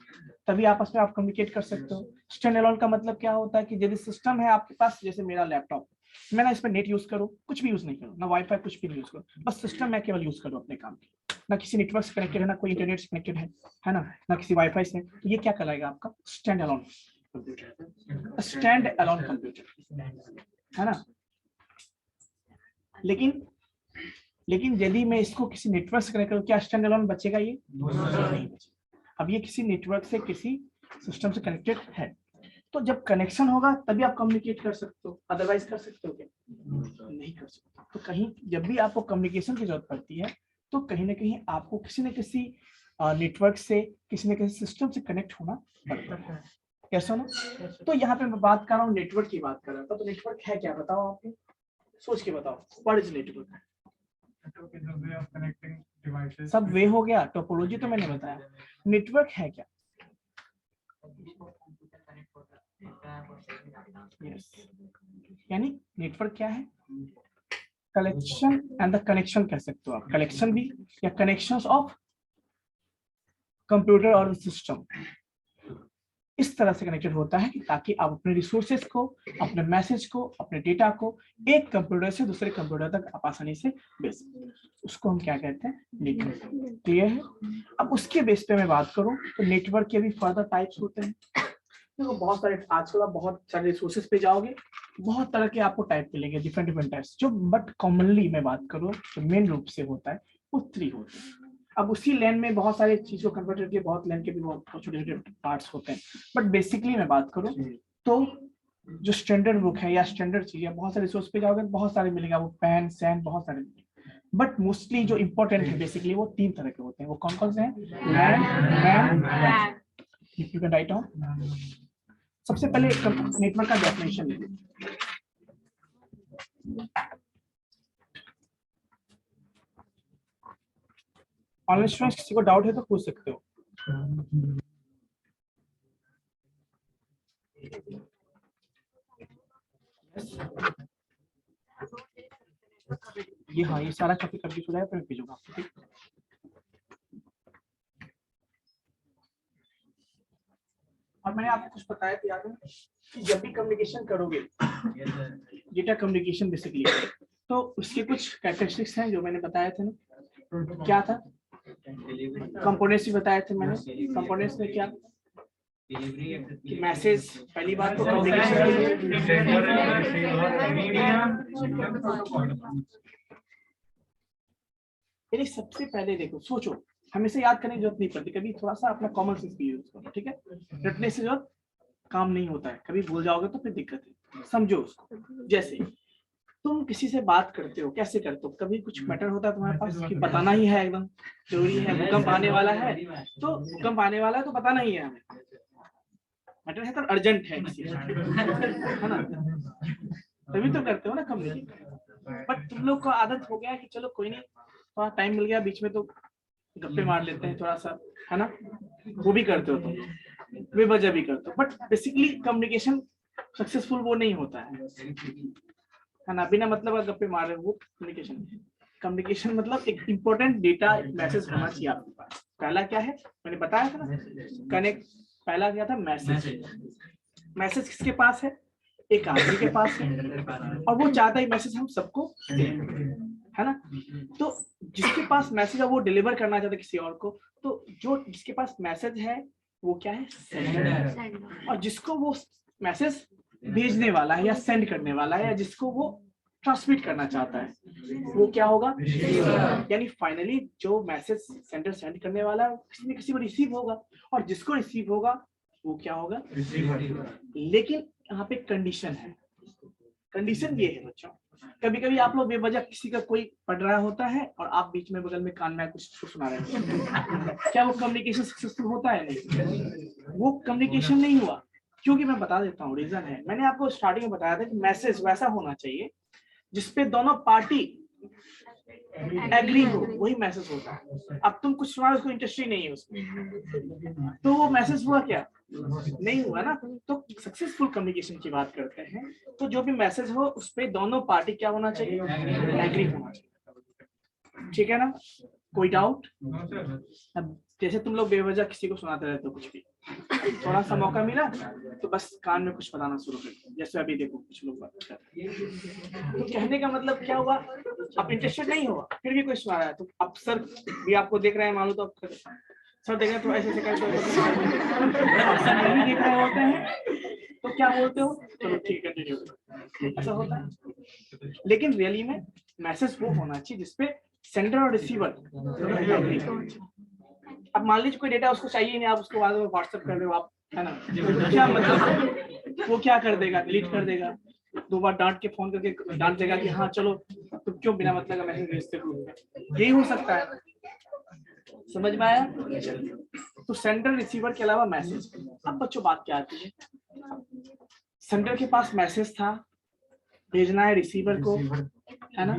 तभी आपस में आप कम्युनिकेट कर सकते हो। स्टैंड अलोन का मतलब क्या होता है कि यदि सिस्टम है आपके पास, जैसे मेरा लैपटॉप, मैं ना इस पर नेट यूज करूँ, कुछ भी यूज नहीं करूँ, ना वाईफाई कुछ भी नहीं यूज करूँ, बस सिस्टम मैं केवल यूज करूँ अपने काम की, ना किसी नेटवर्क से कनेक्टेड है, ना कोई इंटरनेट से कनेक्टेड है ना किसी वाईफाई से, तो ये क्या कहलाएगा आपका? Stand alone computer. Stand alone computer, है ना। लेकिन यदि मैं इसको किसी नेटवर्क से कनेक्ट करूं, क्या स्टैंड अलोन बचेगा? ये नहीं बचेगा। अब ये किसी नेटवर्क से, किसी सिस्टम से कनेक्टेड है, तो जब कनेक्शन होगा तभी आप कम्युनिकेट कर सकते हो, अदरवाइज कर सकते हो क्या? नहीं कर सकते। तो कहीं जब भी आपको कम्युनिकेशन की जरूरत पड़ती है, तो कहीं ना कहीं आपको किसी न किसी नेटवर्क से, किसी न किसी सिस्टम से कनेक्ट होना पड़ता है। कैसा ना? तो यहाँ पे मैं बात कर रहा हूँ, नेटवर्क की बात कर रहा था। तो नेटवर्क है क्या, बताओ आपको, सोच के बताओ। What is network? सब वे हो गया, टोपोलॉजी तो मैंने बताया। नेटवर्क है क्या? yes. यानी नेटवर्क क्या है? कलेक्शन एंड द कनेक्शन कह सकते हो आप, कलेक्शन भी, या कनेक्शंस ऑफ कंप्यूटर और सिस्टम इस तरह से कनेक्टेड होता है कि ताकि आप अपने रिसोर्सेज को, अपने मैसेज को, अपने डेटा को एक कंप्यूटर से दूसरे कंप्यूटर तक आप आसानी से भेज सकते हैं। उसको हम क्या कहते हैं? नेटवर्क। क्लियर है? अब उसके बेस पे मैं बात करूं तो नेटवर्क के भी फर्दर टाइप्स होते हैं। देखो बहुत सारे, आजकल आप बहुत सारे रिसोर्सेज पे जाओगे, बहुत तरह के आपको टाइप मिलेंगे, डिफरेंट टाइप्स। जो बट कॉमनली मैं बात करूँ जो मेन रूप से होता है वो 3 होते हैं। अब उसी लेन में बहुत सारे चीजों को कन्वर्ट करके बहुत लेन के भी बहुत छोटे छोटे पार्ट्स होते हैं, बट बेसिकली मैं बात करूं तो जो स्टैंडर्ड बुक है या स्टैंडर्ड चीज है, बहुत सारे रिसोर्स पे जाओगे बहुत सारे मिलेगा, वो पेन सैन बहुत सारे मिलेंगे, बट मोस्टली जो इंपॉर्टेंट है बेसिकली वो 3 तरह के होते हैं। वो कौन कौन से हैं? You can write down. सबसे पहले नेटवर्क का डेफिनेशन लीजिए। ऑनलाइन स्टूडेंट्स किसी को डाउट है तो पूछ सकते हो। ये हाँ, ये सारा कॉपी करके चुका है, फिर भेजूंगा आपको, ठीक। और मैंने आपको कुछ बताया था याद है कि जब भी कम्युनिकेशन करोगे, डेटा कम्युनिकेशन बेसिकली, तो उसके कुछ कैरेक्टरिस्टिक्स हैं जो मैंने बताए थे ना। क्या था? कंपोनेंट्स भी बताए थे मैंने। कंपोनेंट्स में क्या? मैसेज, पहली बात तो कम्युनिकेशन। सबसे पहले देखो, सोचो, हमेशा याद करने की जरूरत नहीं पड़ती, कभी थोड़ा सा अपना कॉमन सेंस भी यूज करो, ठीक है? रटने से जो काम नहीं होता है, कभी भूल जाओगे तो फिर दिक्कत है। समझो उसको। जैसे तुम किसी से बात करते हो, कैसे करते हो? कभी कुछ मैटर होता है तुम्हारे पास कि बताना ही है, एकदम जरूरी है, भूकंप आने वाला है, तो भूकंप आने वाला है तो बताना ही है हमें, मैटर है तो अर्जेंट है किसी है ना, तभी तो करते हो ना कम्युनिकेट। बट तुम लोग को आदत हो गया कि चलो कोई नहीं, थोड़ा टाइम मिल गया बीच में तो गप्पे मार लेते हैं थोड़ा सा, है ना, वो भी करते हो तुम, बेवजह भी करते हो। बट बेसिकली कम्युनिकेशन सक्सेसफुल वो नहीं होता है ना, बिना मतलब का गप्पे मार रहे हो, वो कम्युनिकेशन। कम्युनिकेशन मतलब एक इंपॉर्टेंट डेटा, मैसेज होना चाहिए आपके पास। पहला क्या है मैंने बताया था ना, कनेक्ट। पहला क्या था? मैसेज। मैसेज किसके पास है? एक आदमी के पास है, और वो चाहता है मैसेज हम सबको है ना। तो जिसके पास मैसेज है वो डिलीवर करना चाहता है किसी और को, तो जो जिसके पास मैसेज है वो क्या है? सेंडर है। और जिसको वो मैसेज भेजने वाला है या सेंड करने वाला है, या जिसको वो ट्रांसमिट करना चाहता है, वो क्या होगा? यानी फाइनली जो मैसेज सेंडर सेंड करने वाला है किसी न किसी को रिसीव होगा, और जिसको रिसीव होगा वो क्या होगा? लेकिन यहाँ पे कंडीशन है, कंडीशन ये है बच्चों, कभी कभी आप लोग बेवजह किसी का कोई पढ़ रहा होता है और आप बीच में बगल में कान में कुछ सुना रहे होते हैं, क्या वो कम्युनिकेशन सक्सेसफुल होता है? नहीं, वो कम्युनिकेशन नहीं हुआ। क्योंकि मैं बता देता हूँ रीजन है, मैंने आपको स्टार्टिंग में बताया था कि मैसेज वैसा होना चाहिए जिसपे दोनों पार्टी एग्री हो, वही मैसेज होता है। अब तुम कुछ सुना, उसको इंटरेस्ट ही नहीं है उसमें, तो वो मैसेज हुआ क्या? नहीं हुआ ना। तो सक्सेसफुल कम्युनिकेशन की बात करते हैं तो जो भी मैसेज हो उस पे दोनों पार्टी क्या होना चाहिए? एग्री होना चाहिए। ठीक है ना? कोई डाउट? अब जैसे तुम लोग बेवजह किसी को सुनाते रहते हो कुछ भी, थोड़ा सा मौका मिला तो बस कान में कुछ बताना शुरू कर दो। जैसे अभी देखो कुछ लोग बात कर रहे हैं, तो कहने का मतलब क्या हुआ? आप इंटरेस्टेड नहीं हो, फिर भी कोई सुना रहा है तो अब सर भी आपको देख रहे हैं, मालूम तो आप सर देख रहे हैं तो ऐसे कर दो, सर नहीं देख रहे होते हैं तो क्या बोलते हो? चलो ठीक है, कंटिन्यू। ऐसा होता है। लेकिन रियली में मैसेज वो होना चाहिए जिसपे सेंडर और रिसीवर, अब मान लीजिए कोई डेटा उसको चाहिए नहीं, आप उसको बाद में व्हाट्सएप कर रहे हो आप, है ना, तो क्या मतलब वो क्या कर देगा? डिलीट कर देगा, 2 बार डांट के फोन करके डांट देगा कि हाँ चलो तुम क्यों बिना मतलब का मैसेज भेजते हो। यही हो सकता है, समझ में आया? तो सेंडर रिसीवर के अलावा मैसेज। अब बच्चों बात क्या आती है, सेंडर के पास मैसेज था, भेजना है रिसीवर को, है ना,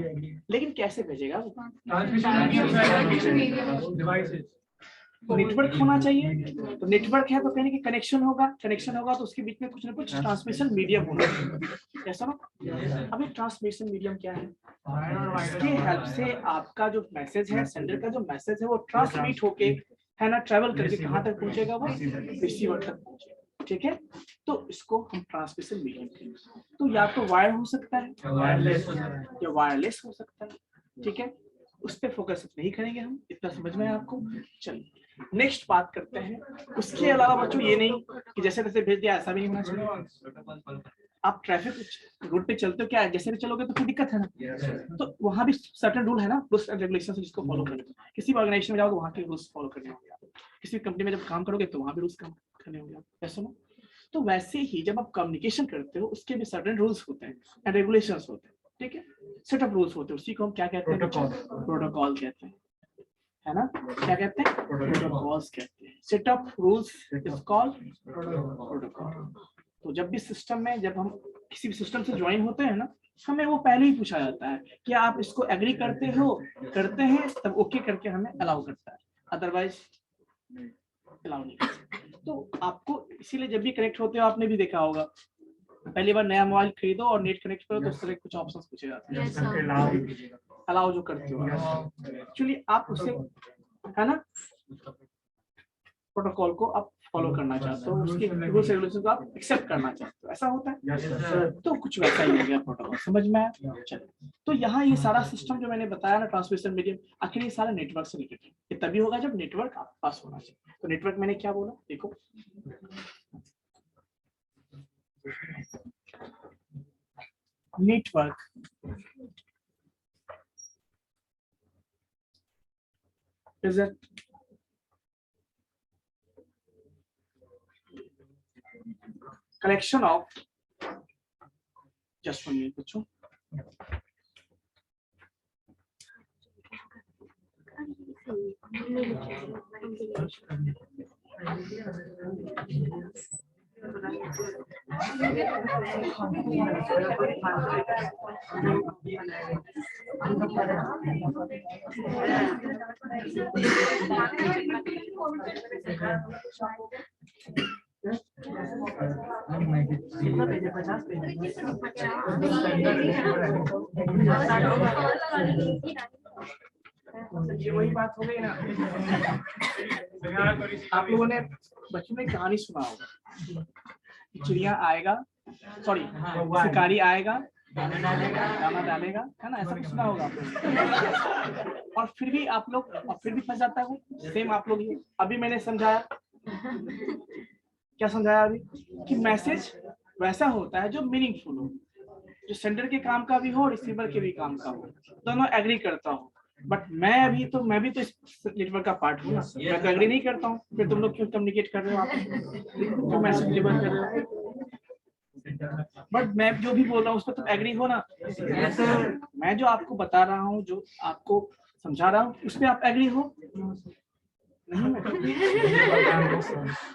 लेकिन कैसे भेजेगा वो? नेटवर्क होना चाहिए। तो नेटवर्क है तो कहने की कनेक्शन होगा, कनेक्शन होगा तो उसके बीच में कुछ ना कुछ ट्रांसमिशन मीडियम होगा, ऐसा ना। अब ये ट्रांसमिशन मीडियम क्या है? इसके हेल्प से आपका जो मैसेज है, सेंडर का जो मैसेज है वो ट्रांसमिट होके, है ना, ट्रेवल करके कहाँ तक पहुंचेगा? वो रिसीवर तक पहुंचेगा। ठीक है, तो इसको हम ट्रांसमिशन मीडियम कहेंगे। तो या तो वायर हो सकता है या वायरलेस हो सकता है। ठीक है, उस पर फोकस नहीं करेंगे हम, इतना समझ में है आपको? चलिए नेक्स्ट बात करते हैं। उसके अलावा बच्चों ये नहीं कि जैसे तैसे भेज दिया, ऐसा भी नहीं होना चाहिए। आप ट्रैफिक रोड पे चलते हो, क्या जैसे भी चलोगे तो कोई दिक्कत है ना, तो वहां भी सर्टेन रूल है ना, रूल्स एंड रेगुलेशंस जिसको फॉलो करने। किसी भी ऑर्गेनाइजेशन में जाओगे वहां के रूल्स फॉलो करने होंगे, किसी कंपनी में जब काम करोगे तो वहां भी रूल्स काम करने होंगे, ऐसा ना। तो वैसे ही जब आप कम्युनिकेशन करते हो उसके भी सर्टेन रूल्स होते हैं एंड रेगुलेशंस होते हैं। ठीक है, सेट ऑफ रूल्स होते हैं, उसी को हम क्या कहते हैं? प्रोटोकॉल कहते हैं, है ना। क्या कहते हैं? प्रोटोकॉल्स कहते हैं। Set of rules is called protocol. तो जब भी सिस्टम में, जब हम किसी भी सिस्टम से ज्वाइन होते हैं ना, हमें वो पहले ही पूछा जाता है कि आप इसको एग्री करते हैं, तब ओके करके हमें अलाउ करता है, अदरवाइज अलाउ नहीं करता। तो आपको इसीलिए जब भी कनेक्ट होते हो, आपने भी देखा होगा, पहली बार नया मोबाइल खरीदो और नेट कनेक्ट करो तो उस तरह कुछ ऑप्शंस पूछे जाते हैं, अलाउ जो करते हो एक्चुअली आप उसे, है ना, प्रोटोकॉल को आप फॉलो करना चाहते हो, उसकी रूल्स रेगुलेशन को आप एक्सेप्ट करना चाहते हो, ऐसा होता है। तो कुछ वैसा ही हो गया प्रोटोकॉल, समझ में आया? चलो, तो यहाँ ये सारा सिस्टम जो मैंने बताया ना, ट्रांसमिशन मीडियम, आखिर ये सारा नेटवर्क से रिलेटेड है। ये तभी होगा जब नेटवर्क आपके पास होना चाहिए। तो नेटवर्क मैंने क्या बोला, देखो, network is a collection of, just 1 minute बच्चों, ये वही बात हो गई ना। आप लोगों ने बचपन में कहानी सुना होगा, चिड़िया आएगा, सॉरी शिकारी आएगा, दाना डालेगा, है ना, ऐसा कुछ सुना होगा आप लोग। और फिर भी आप लोग, और फिर भी फंस जाता है वो। सेम आप लोग ये अभी मैंने समझाया, क्या समझाया अभी, कि मैसेज वैसा होता है जो मीनिंगफुल हो, जो सेंडर के काम का भी हो, रिसीवर के भी काम का हो, दोनों एग्री करता हो। बट मैं भी तो इस नेटवर्क का पार्ट हूँ ना, मैं तो एग्री नहीं करता हूँ, फिर तुम लोग क्यों कम्युनिकेट कर रहे हो, आप क्यों मैसेज डिलीवर कर रहे हो? बट मैं जो भी बोल रहा हूँ उस पर तुम एग्री हो ना? मैं जो आपको बता रहा हूँ, जो आपको समझा रहा हूँ, उस पर आप एग्री हो? नहीं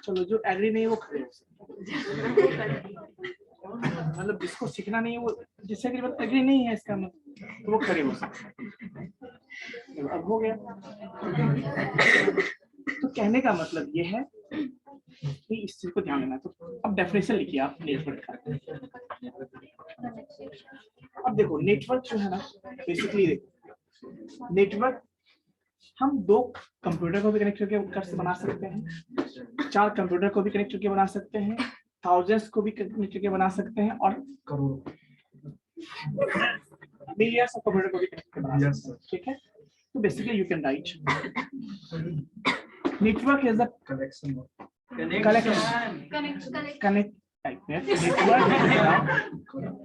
चलो, जो एग्री नहीं है वो खड़े हो। मतलब जिसको सीखना नहीं है वो, जिससे एग्री नहीं है इसका मतलब, तो वो खड़े हो सकते। अब हो गया। तो कहने का मतलब ये है कि इस चीज को ध्यान देना। तो अब डेफिनेशन लिखिए आप नेटवर्क का। अब देखो नेटवर्क जो है ना, बेसिकली देखो नेटवर्क हम 2 कंप्यूटर को भी कनेक्ट करके बना सकते हैं, 4 कंप्यूटर को भी कनेक्ट करके बना सकते हैं, थाउजेंड्स को भी कनेक्ट करके बना सकते हैं, और करोड़ों मिलियंस ऑफ कंप्यूटर को भी कनेक्ट करके बना सकते हैं। ठीक है, तो basically you can write network is a connect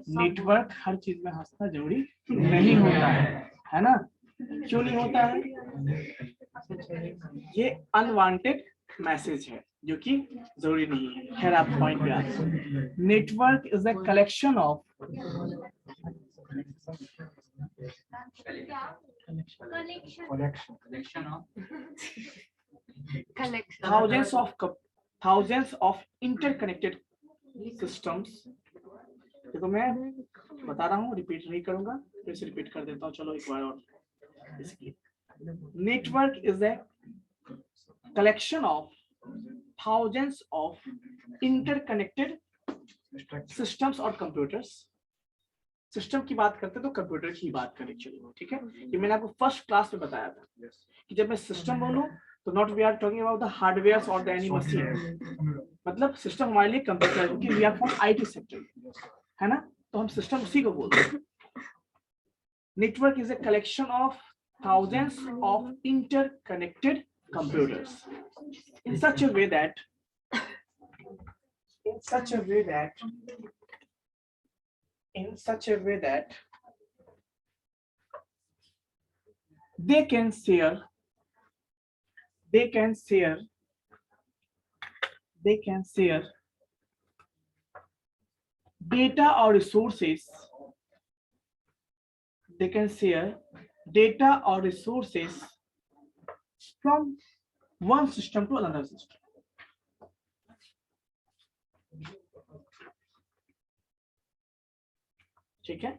network हर चीज में हंसना जरूरी नहीं होता है ना? क्यों नहीं होता है? ये अनवांटेड मैसेज है जो कि जरूरी नहीं है। खैर आप पॉइंट पे आते हैं। Network is a collection of thousands of interconnected systems। देखो मैं बता रहा हूँ, रिपीट नहीं करूंगा, फिर से रिपीट कर देता हूँ। चलो एक बार और। Network is a collection of thousands of interconnected systems और कंप्यूटर्स। सिस्टम की बात करते हैं तो कंप्यूटर की बात करें। चलिए ठीक है, ये मैंने आपको फर्स्ट क्लास में बताया था कि जब मैं सिस्टम बोलूं तो not we are talking about the hardware और द एनी मशीन। मतलब सिस्टम हमारे लिए कंप्यूटर है, क्योंकि we are from IT sector, है ना? तो हम सिस्टम उसी को बोलते हैं। Network is a collection of thousands of interconnected computers in such a way that they can share data or resources. They can share data or resources from one system to another system. ठीक है,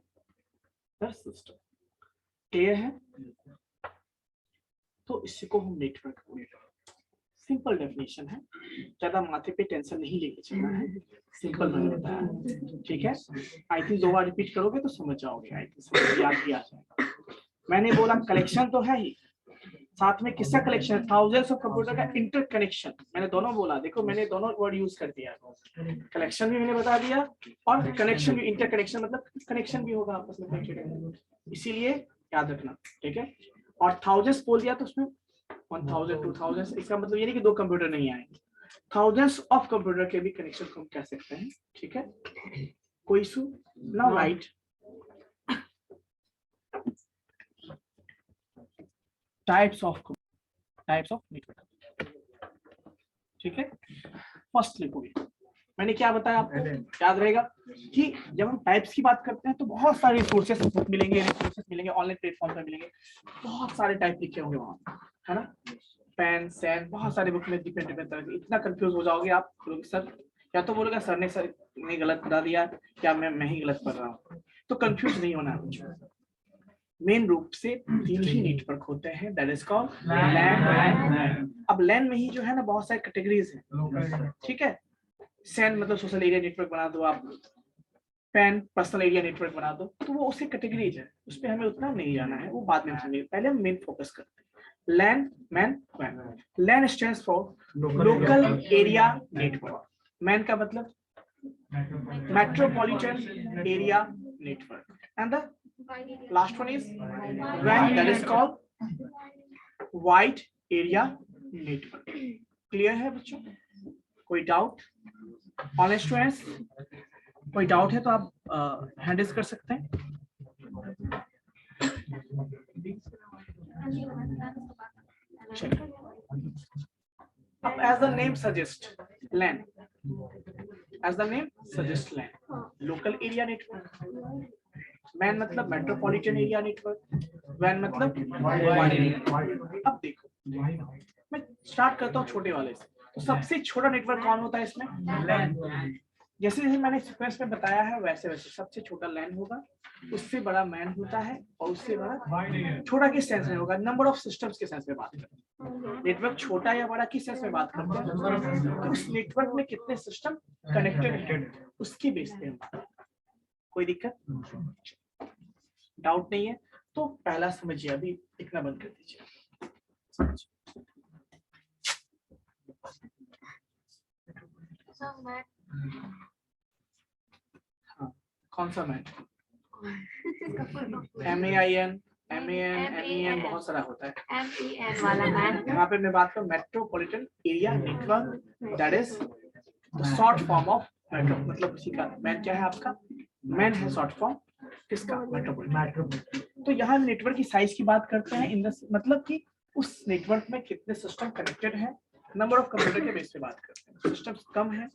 system clear है? तो इसी को हम network बोलते हैं। Simple definition है, ज्यादा माथे पे टेंशन नहीं लेके चलना है, सिंपल मैंने बताया। ठीक है, आई थिंक 2 बार रिपीट करोगे तो समझ जाओगे, आई थिंक याद भी आ जाएगा। मैंने बोला कलेक्शन तो है ही, साथ में किसका कलेक्शन है? थाउजेंड्स ऑफ कंप्यूटर का इंटरकनेक्शन। मैंने दोनों बोला, देखो मैंने दोनों वर्ड यूज कर दिया, कलेक्शन भी मैंने बता दिया और कनेक्शन भी। इंटरकनेक्शन मतलब कनेक्शन भी होगा आपस में, इसीलिए याद रखना। ठीक है, और थाउजेंड्स बोल दिया तो उसमें 1000 2000, इसका मतलब ये नहीं कि 2 कंप्यूटर नहीं आएंगे, थाउजेंड्स ऑफ कंप्यूटर के भी कनेक्शन को हम कह सकते हैं। ठीक है, कोई issue? Now right types of network. ठीक है, फर्स्ट लिखोगे। मैंने क्या बताया आपको, याद रहेगा कि जब हम टाइप्स की बात करते हैं तो बहुत सारे रिसोर्सेस मिलेंगे, ऑनलाइन प्लेटफॉर्म पर मिलेंगे, बहुत सारे टाइप लिखे होंगे वहां, है ना? पैन सैन बहुत सारे बुक में डिफरेंट तरह के। इतना कंफ्यूज हो जाओगे आप, सर या तो बोलोगे सर ने गलत बता दिया, क्या मैं ही गलत पढ़ रहा हूँ। तो कंफ्यूज नहीं होना है। मेन रूप से 3 ही नेटवर्क होते हैं, दैट इज कॉल्ड लैन। अब लैन में ही जो है ना बहुत सारे कैटेगरीज हैं। ठीक है, सैन मतलब सोशल एरिया नेटवर्क बना दो आप, पैन पर्सनल एरिया नेटवर्क बना दो, तो वो उसके कैटेगरीज है, उस पर हमें उतना नहीं जाना है, वो बाद में समझेंगे। पहले हम मेन फोकस करते हैं। लैन मैन वैन। LAN stands for local area network. MAN का मतलब metropolitan area network, and the last one is WAN, that is called wide area network। Clear है बच्चों? कोई डाउट? ऑनेस्ट टू आंसर, कोई doubt है तो आप हैंड रेज कर सकते हैं। अब as the name suggest LAN, as the name suggest LAN, local area network, MAN मतलब मेट्रोपॉलिटन एरिया नेटवर्क, वैन मतलब वाइड। अब देखो मैं स्टार्ट करता हूँ छोटे वाले से। तो सबसे छोटा नेटवर्क कौन होता है इसमें? लैन। जैसे जैसे मैंने सीक्वेंस में बताया है वैसे वैसे सबसे छोटा लैन होगा, उससे बड़ा मैन होता है, और उससे बड़ा छोटा किस सेंस में होगा? नंबर ऑफ सिस्टम्स के सेंस में बात करते हैं। नेटवर्क छोटा या बड़ा किस सेंस में बात करते हैं? तो उस नेटवर्क में कितने सिस्टम कनेक्टेड है उसकी बेस पे हम बात करते हैं। कोई दिक्कत, डाउट नहीं है? तो पहला समझिए, अभी लिखना बंद कर दीजिए। हाँ, कौन सा मैन? MAIN, MEN बहुत सारा होता है। MEN वाला मैन। यहाँ पे मैं बात करूँ metropolitan area network, that is the short form of metro. मतलब उसी का मैन क्या है आपका? मैन है शॉर्ट फॉर्म किसका? मेट्रोपॉलिटन। तो यहाँ नेटवर्क की साइज की बात करते हैं, इन द मतलब कि उस नेटवर्क में कितने सिस्टम कनेक्टेड है, नंबर ऑफ कंप्यूटर के बेस पे बात करते हैं। सिस्टम कम है,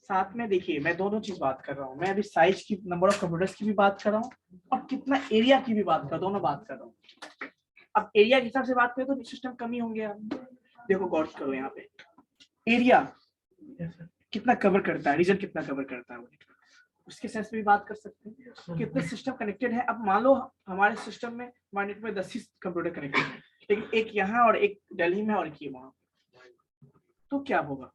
साथ में देखिए मैं दोनों चीज बात कर रहा हूँ। मैं अभी साइज की, नंबर ऑफ कंप्यूटर्स की भी बात कर रहा हूँ, और कितना एरिया की भी बात कर, दोनों बात कर रहा हूँ। अब एरिया के हिसाब से बात करें तो सिस्टम कम ही होंगे। आप देखो गौर करो, यहाँ पे एरिया कितना कवर करता है, रीजन कितना कवर करता है, उसके सेंस में भी बात कर सकते हैं। कितने सिस्टम कनेक्टेड है? अब मान लो हमारे सिस्टम में, हमारे नेट में 10 कंप्यूटर कनेक्टेड है, लेकिन एक यहाँ और एक दिल्ली में और एक ये वहाँ, तो क्या होगा?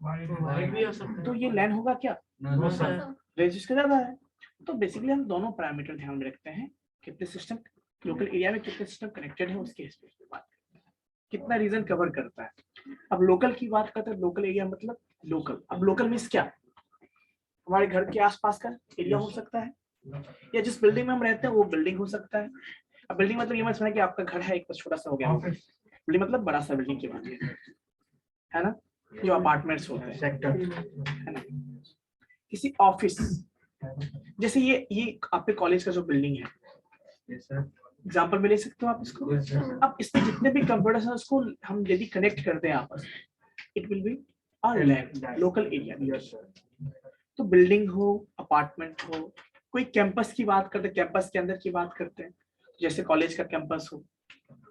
तो ये लैन होगा क्या? रजिस्टर ज्यादा है। तो बेसिकली हम दोनों पैरामीटर ध्यान में रखते हैं, कितने सिस्टम लोकल एरिया में कितने सिस्टम कनेक्टेड है उसके हिसाब से बात करते हैं, कितना रीजन कवर करता है। अब लोकल की बात करते हैं, लोकल एरिया मतलब लोकल। अब लोकल मीन्स क्या? हमारे घर के आसपास का एरिया हो सकता है, या जिस बिल्डिंग में हम रहते हैं वो बिल्डिंग हो सकता है। अब बिल्डिंग मतलब ये मत समझना कि आपका घर है एक बस छोटा सा हो गया, बिल्डिंग मतलब बड़ा सा बिल्डिंग की बात है ना, जो अपार्टमेंट्स होते हैं, सेक्टर है ना। किसी ऑफिस, जैसे ये आपके कॉलेज का जो बिल्डिंग है, एग्जाम्पल में ले सकते हो आप इसको। अब इसमें जितने भी कंप्यूटर्स हैं उसको हम यदि कनेक्ट करते हैं आपस में, it will be on local area. तो बिल्डिंग हो, अपार्टमेंट हो, कोई कैंपस की बात करते हैं, कैंपस के अंदर की बात करते हैं, जैसे कॉलेज का कैंपस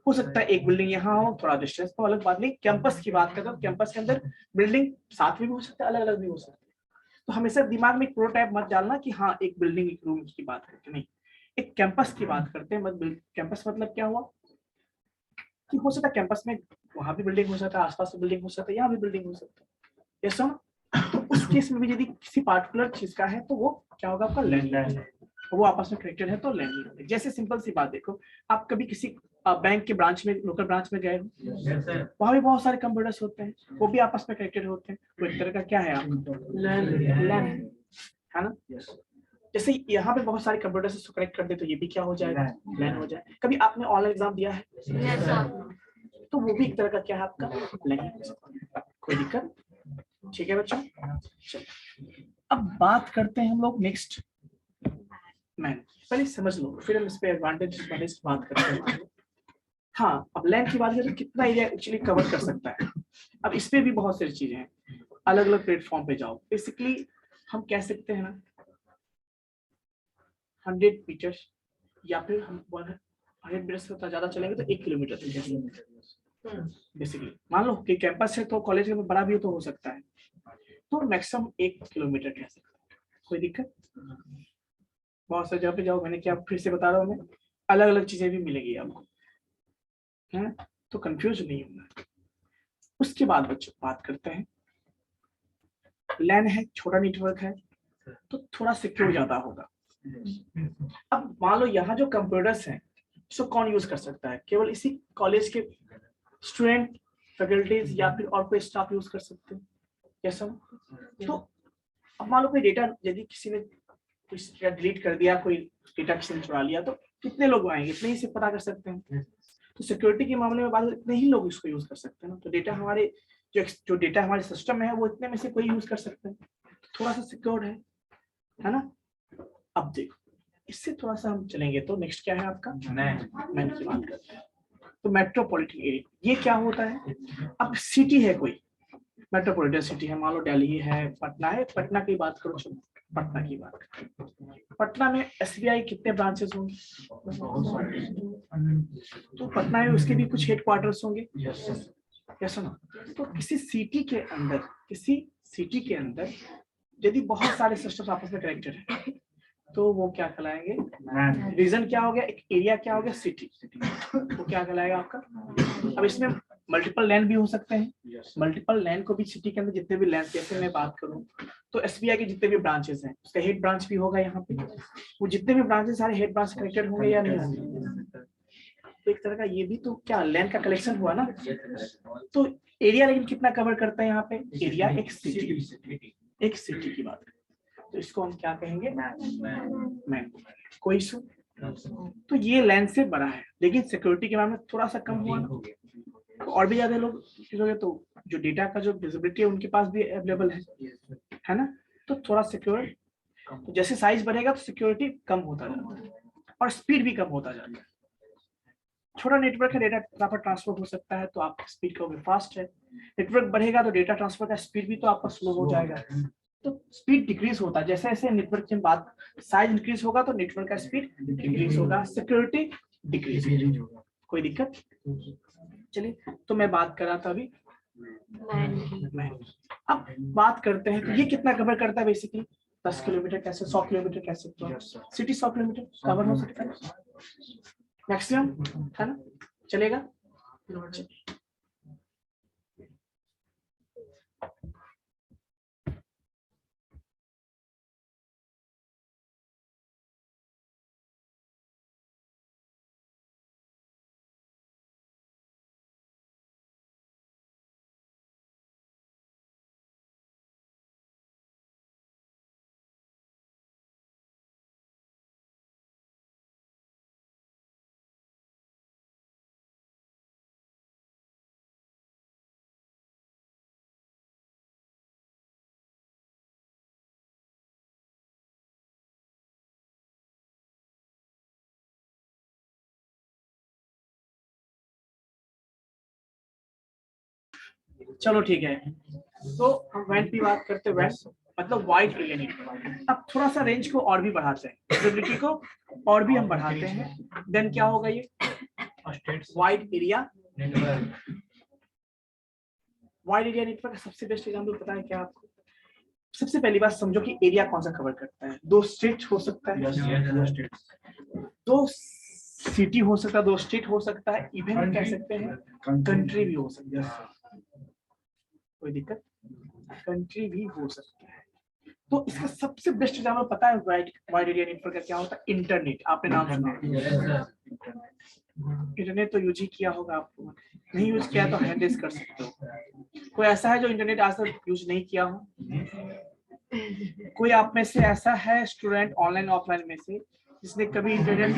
हो सकता है एक बिल्डिंग यहाँ हो, थोड़ा डिस्टेंस तो अलग बात नहीं। कैंपस की बात करते हैं, कैंपस के अंदर बिल्डिंग साथ में भी हो सकता है, अलग अलग भी हो सकता है। तो हमेशा दिमाग में एक प्रोटोटाइप मत डालना कि हाँ एक बिल्डिंग एक रूम की बात करते, नहीं, एक कैंपस की बात करते हैं। मतलब कैंपस मतलब क्या हुआ कि हो सकता है कैंपस में वहां भी बिल्डिंग हो सकता है, आसपास भी बिल्डिंग हो सकता है, यहाँ भी बिल्डिंग हो सकता है, यस ना। तो उस केस में भी यदि किसी पार्टिकुलर चीज का है तो वो क्या होगा आपका लैंड, वो आपस में कनेक्टेड है तो लैंड। जैसे सिंपल सी बात देखो, आप कभी किसी बैंक के ब्रांच में, लोकल ब्रांच में गए हो, वहां भी बहुत सारे कंप्यूटर्स होते हैं, वो भी आपस में कनेक्टेड होते हैं, वो एक तरह का क्या है आपका लैंड, है ना। जैसे यहाँ पे बहुत सारे कंप्यूटर्स इसको कनेक्ट कर दे तो ये भी क्या हो जाएगा? लैन हो जाए। कभी आपने ऑनलाइन एग्जाम दिया है? तो वो भी एक तरह का क्या है आपका लैन। कोई दिक्कत? ठीक है बच्चों। अब बात करते हैं हम लोग नेक्स्ट मैन। पहले समझ लो, फिर हम इस पे एडवांटेज बात करते हैं। हाँ, अब लैन की बात करें तो कितना एरिया एक्चुअली कवर कर सकता है। अब इस पे भी बहुत सारी चीजें हैं, अलग अलग प्लेटफॉर्म पे जाओ। बेसिकली हम कह सकते हैं ना 100 मीटर, या फिर हम 100 मीटर से ज्यादा चलेंगे तो 1 किलोमीटर। बेसिकली मान लो कि कैंपस है तो कॉलेज में बड़ा भी तो हो सकता है, तो मैक्सिमम 1 किलोमीटर कह सकते हैं। कोई दिक्कत? बहुत सारी जगह पे जाओ, मैंने क्या फिर से बता रहा हूँ मैं, अलग अलग चीजें भी मिलेगी आपको, है, तो कंफ्यूज नहीं होना। उसके बाद बच्चों बात करते हैं, लैन है, छोटा नेटवर्क है तो थोड़ा सिक्योर ज्यादा होगा। अब मान लो यहाँ जो कंप्यूटर्स हैं इसको कौन यूज कर सकता है? केवल इसी कॉलेज के स्टूडेंट, फैकल्टीज या फिर और कोई स्टाफ यूज कर सकते हैं, कैसा? तो अब मान लो कोई डेटा यदि किसी ने डिलीट कर दिया, कोई डेटा किसी ने चुरा लिया, तो कितने लोग आएंगे? इतने ही से पता कर सकते हैं। तो सिक्योरिटी के मामले में बात इतने ही लोग इसको यूज कर सकते हैं ना। तो डेटा हमारे जो डेटा हमारे सिस्टम में है वो इतने में से कोई यूज कर सकते हैं, थोड़ा सा सिक्योर्ड है ना। अब देखो इससे थोड़ा सा हम चलेंगे तो नेक्स्ट क्या है आपका मैन की बात करते हैं। तो मेट्रोपॉलिटन एरिया ये क्या होता है? अब सिटी है कोई मेट्रोपॉलिटन सिटी है, मान लो दिल्ली है, पटना है, पटना की बात करो, चलो पटना की बात करें, पटना में एसबीआई कितने ब्रांचेस होंगे? तो पटना में उसके भी कुछ हेडक्वार्टर्स होंगे, यस ना? तो किसी सिटी के अंदर यदि बहुत सारे सिस्टम्स आपस में कनेक्टेड है तो वो क्या कहलाएंगे? रीजन क्या हो गया, एक एरिया क्या हो गया, सिटी, वो क्या कहलाएगा आपका? अब इसमें मल्टीपल लैंड भी हो सकते हैं, मल्टीपल लैंड को भी सिटी के अंदर जितने भी लैंड, जैसे मैं बात करूं तो एसबीआई के जितने भी ब्रांचेस हैं उसका हेड ब्रांच भी होगा यहाँ पे, वो जितने भी ब्रांचेस सारे हेड ब्रांच कनेक्टेड होंगे या नहीं होंगे? तो एक तरह का ये भी तो क्या लैंड का कलेक्शन हुआ ना। तो एरिया लेकिन कितना कवर करता है यहाँ पे? एरिया एक सिटी की बात करें तो इसको हम क्या कहेंगे? मैन। कोई इशू? तो ये लैंड से बड़ा है, लेकिन सिक्योरिटी के मामले में थोड़ा सा कम हुआ ना, तो और भी ज्यादा लोग तो जो डेटा का जो विजिबिलिटी है उनके पास भी अवेलेबल है ना, तो थोड़ा सिक्योर। तो जैसे साइज बढ़ेगा तो सिक्योरिटी कम होता जाता है और स्पीड भी कम होता जाता है। छोटा नेटवर्क है, डेटा फटाफट ट्रांसफर हो सकता है तो आपकी स्पीड कहोगे फास्ट है। नेटवर्क बढ़ेगा तो डेटा ट्रांसफर का स्पीड भी तो आपका स्लो हो जाएगा, तो स्पीड डिक्रीज होता है। जैसे जैसे नेटवर्क की बात साइज इंक्रीज होगा तो नेटवर्क का स्पीड डिक्रीज होगा, सिक्योरिटी डिक्रीज होगा। कोई दिक्कत? चलिए, तो मैं बात कर रहा था अभी मैन। अब बात करते हैं तो ये कितना कवर करता है बेसिकली? 10 किलोमीटर कैसे, 100 किलोमीटर कैसे, सिटी 100 किलोमीटर कवर हो सकता है मैक्सिमम, है ना? चलेगा? चलो ठीक है, तो हम वैन की बात करते हैं। वैन मतलब वाइड एरिया नेटवर्क। अब थोड़ा सा रेंज को और भी बढ़ाते हैं, विजिबिलिटी को और भी हम बढ़ाते हैं, देन क्या होगा? ये वाइड एरिया नेटवर्क। सबसे बेस्ट एग्जांपल पता है क्या आपको? सबसे पहली बात समझो कि एरिया कौन सा कवर करता है। 2 स्टेट हो सकता है, 2 सिटी हो सकता है, 2 स्टेट हो सकता है, इवन कह सकते हैं कंट्री भी हो सकता है। कोई दिक्कत? कंट्री भी हो सकता है। तो इसका सबसे बेस्ट एग्जांपल पता है वाइड एरिया नेटवर्क का क्या होता है? इंटरनेट। आपने नाम सुना? इंटरनेट तो यूज ही किया होगा, आपको नहीं यूज किया तो हैंड रेज कर सकते हो। कोई ऐसा है जो इंटरनेट आज तक यूज नहीं किया हो? कोई आप में से ऐसा है स्टूडेंट ऑनलाइन ऑफलाइन में से जिसने कभी इंटरनेट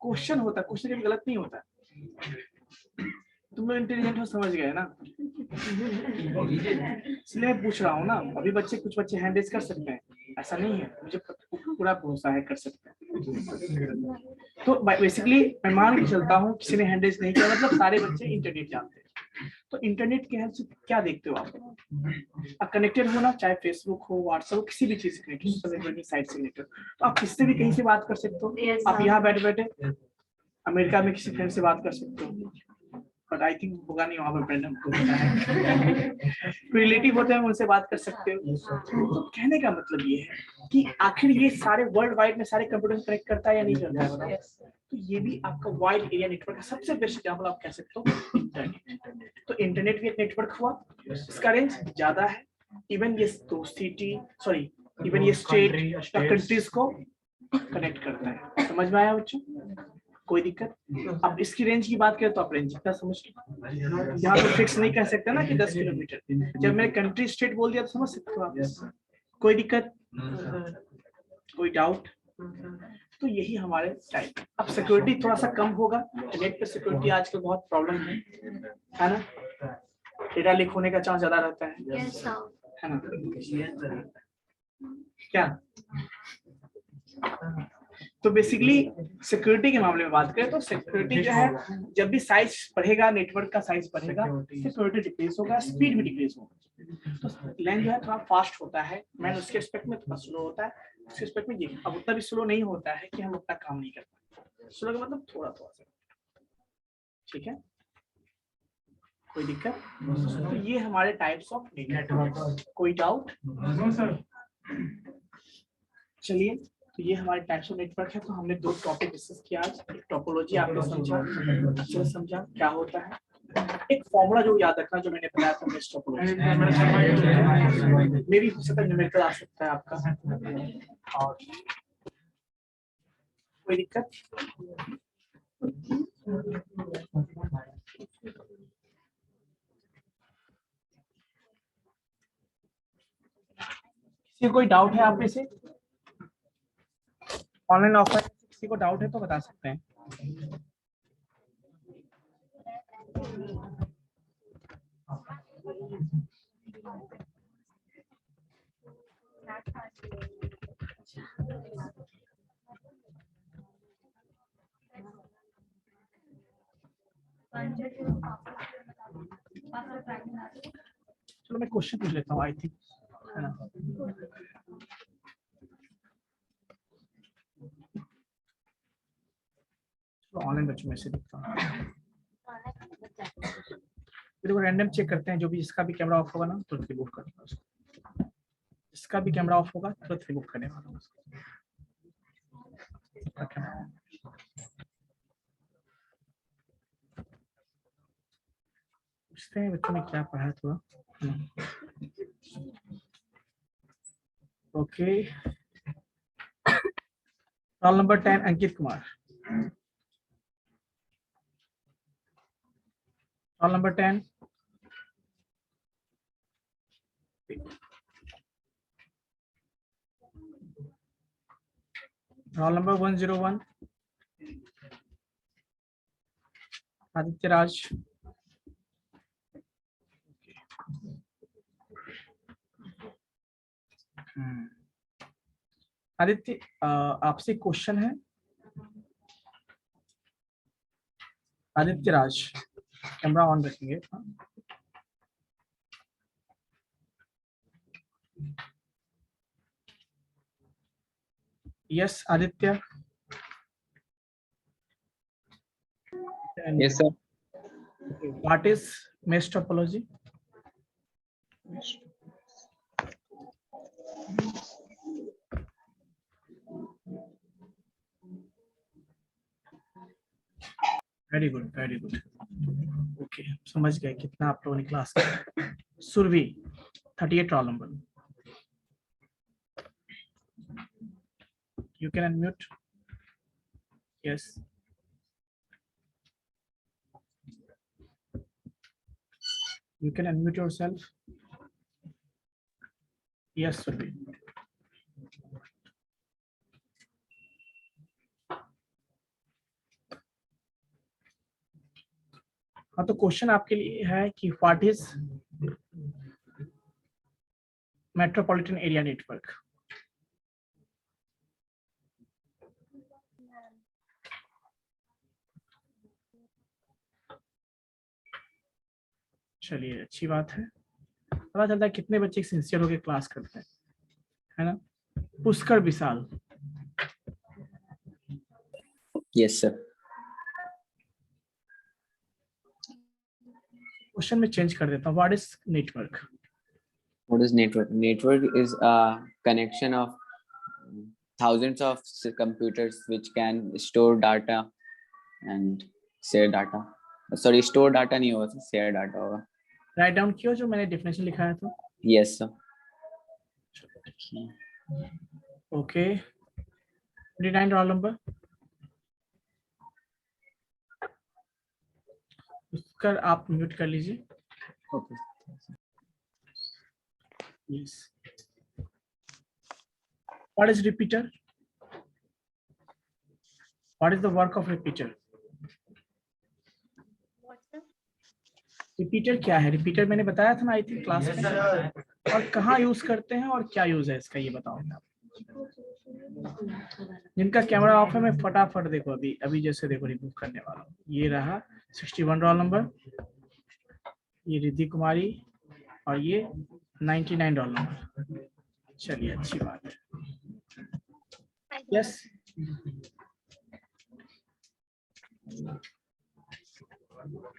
क्वेश्चन होता, क्वेश्चन कभी गलत नहीं होता। तुम लोग इंटेलिजेंट हो, समझ गए ना? इसलिए मैं पूछ रहा हूँ ना। अभी कुछ बच्चे हैंड रेज कर सकते हैं, ऐसा नहीं है, मुझे पूरा भरोसा है कर सकते हैं। तो बेसिकली मैं मान के चलता हूँ किसी ने हैंड रेज नहीं किया मतलब सारे बच्चे इंटरनेट जानते हैं। तो इंटरनेट के हेल्प से क्या देखते हो आप कनेक्टेड हो ना, चाहे फेसबुक हो, व्हाट्सएप हो, किसी भी चीज से कनेक्टेड, साइट से कनेक्टेड, तो आप किससे भी कहीं से बात कर सकते हो। आप यहाँ बैठे बैठे अमेरिका में किसी फ्रेंड से बात कर सकते हो, बट आई थिंक होगा नहीं वहां पर फ्रेंड हमको रिलेटिव होते हैं, उनसे बात कर सकते हो। तो कहने का मतलब ये है कि आखिर ये सारे वर्ल्ड वाइड में सारे कंप्यूटर कनेक्ट करता है या नहीं करता है बताओ? तो ये भी आपका वाइड एरिया नेटवर्क का सबसे बेस्ट एग्जांपल आप कह सकते हो इंटरनेट। तो इंटरनेट भी एक नेटवर्क हुआ, इसका रेंज ज्यादा है। इवन ये इवन ये स्टेट कंट्रीज को कनेक्ट करता है। समझ में आया बच्चों? कोई दिक्कत? अब इसकी रेंज की बात करें तो आप रेंज कितना समझ लो, यहाँ तो फिक्स नहीं कह सकते ना कि 10 किलोमीटर। जब मैंने कंट्री स्टेट बोल दिया तो समझ सकते हो आप। कोई दिक्कत? कोई डाउट? तो यही हमारे टाइप। अब सिक्योरिटी थोड़ा सा कम होगा, नेट पे सिक्योरिटी आजकल बहुत प्रॉब्लम है ना? डेटा लीक होने का चांस ज्यादा रहता है ना? क्या तो बेसिकली सिक्योरिटी के मामले में बात करें तो सिक्योरिटी जो है, जब भी साइज बढ़ेगा, नेटवर्क का साइज बढ़ेगा, सिक्योरिटी डिक्रीज होगा, स्पीड भी डिक्रीज होगा। तो लैन जो है थोड़ा फास्ट होता है, मैन उसके रिस्पेक्ट में थोड़ा स्लो होता है, उसके रिस्पेक्ट में ये अब उतना भी स्लो नहीं होता है कि हम अपना काम नहीं कर पाते। स्लो का मतलब थोड़ा थोड़ा सा, ठीक है, कोई दिक्कत? तो ये हमारे टाइप्स ऑफ नेटवर्क। कोई डाउट? चलिए, तो ये हमारे टाइप्स ऑफ नेटवर्क है। तो हमने दो टॉपिक डिस्कस किया आज। एक टोपोलॉजी आपने समझा, अच्छे से समझा क्या होता है। एक फॉर्मूला जो याद रखना, जो मैंने बताया था मेश टोपोलॉजी, मे भी हो सकता है न्यूमेरिकल आ सकता है आपका। और कोई दिक्कत? किसी कोई डाउट है आप में से? ऑनलाइन ऑफलाइन किसी को डाउट है तो बता सकते हैं। चलो मैं क्वेश्चन पूछ लेता हूँ, आई थिंक है ना। ऑनलाइन बच्चों में से देखता हूँ, फिर वो रैंडम चेक करते हैं। जो भी जिसका भी कैमरा ऑफ होगा ना तुरंत रिमूव कर दूंगा उसको। जिसका भी कैमरा ऑफ होगा तुरंत रिमूव करने वाला हूँ उसको। पूछते हैं बच्चों ने क्या पढ़ा थोड़ा। Okay, roll number 10 Ankit Kumar. Roll number 10। Roll number 101 Aditya Raj. Aditya, आपसे क्वेश्चन है। आदित्य राज, कैमरा ऑन रखेंगे। Yes Aditya. Yes, sir. What is mesh topology? Very good, very good. Okay, समझ गए कितना आप लोगों ने क्लास किया। Surabhi 38 roll number. You can unmute. Yes. You can unmute yourself. Yes, Surbhi. हाँ, तो क्वेश्चन आपके लिए है कि what is metropolitan area network. चलिए, अच्छी बात है। पता चलता है कितने बच्चे सिंसियर होकर क्लास करते हैं, है ना। पुष्कर विशाल। Yes, sir. क्वेश्चन में चेंज कर देता हूँ। What is network? What is network? Network is a connection of thousands of computers which can store data and share data. Sorry, store data नहीं होगा, share data होगा. राइट डाउन किया जो मैंने डेफिनेशन लिखा है तो। Yes, sir. Okay, 29 roll number. Pushkar आप म्यूट कर लीजिए। Okay. Yes. What is repeater? What is the work of repeater? Repeater क्या है? रिपीटर मैंने बताया था ना आई थिंक क्लास में। और कहाँ यूज करते हैं और क्या यूज है इसका, ये बताओ। जिनका कैमरा ऑफ है मैं फटाफट देखो अभी अभी जैसे देखो रिमूव करने वाला हूँ। ये रहा 61 रोल नंबर, ये रिद्धि कुमारी और ये 99 रोल नंबर। चलिए अच्छी बात है। यस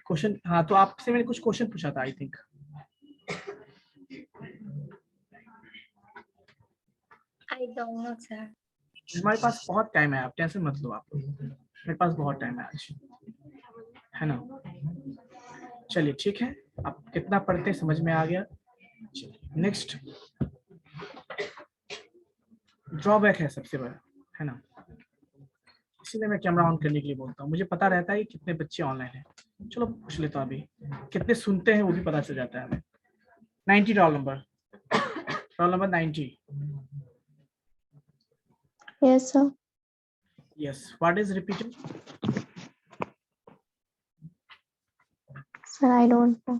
क्वेश्चन, हाँ तो आपसे मैंने कुछ क्वेश्चन पूछा था I think. I don't know, sir. हमारे पास बहुत टाइम है, आप टेंशन मत लो आप, मेरे पास बहुत टाइम है आज, है ना। चलिए ठीक है, आप कितना पढ़ते समझ में आ गया। नेक्स्ट ड्रॉबैक है सबसे बड़ा, है ना, इसीलिए मैं कैमरा ऑन करने के लिए बोलता हूँ। मुझे पता रहता है कि कितने बच्चे ऑनलाइन हैं। चलो पूछ लेता हूँ अभी, कितने सुनते हैं वो भी पता चल जाता है हमें। 90 roll number 90। Yes, sir. Yes, what is repeated? Sir, I don't know.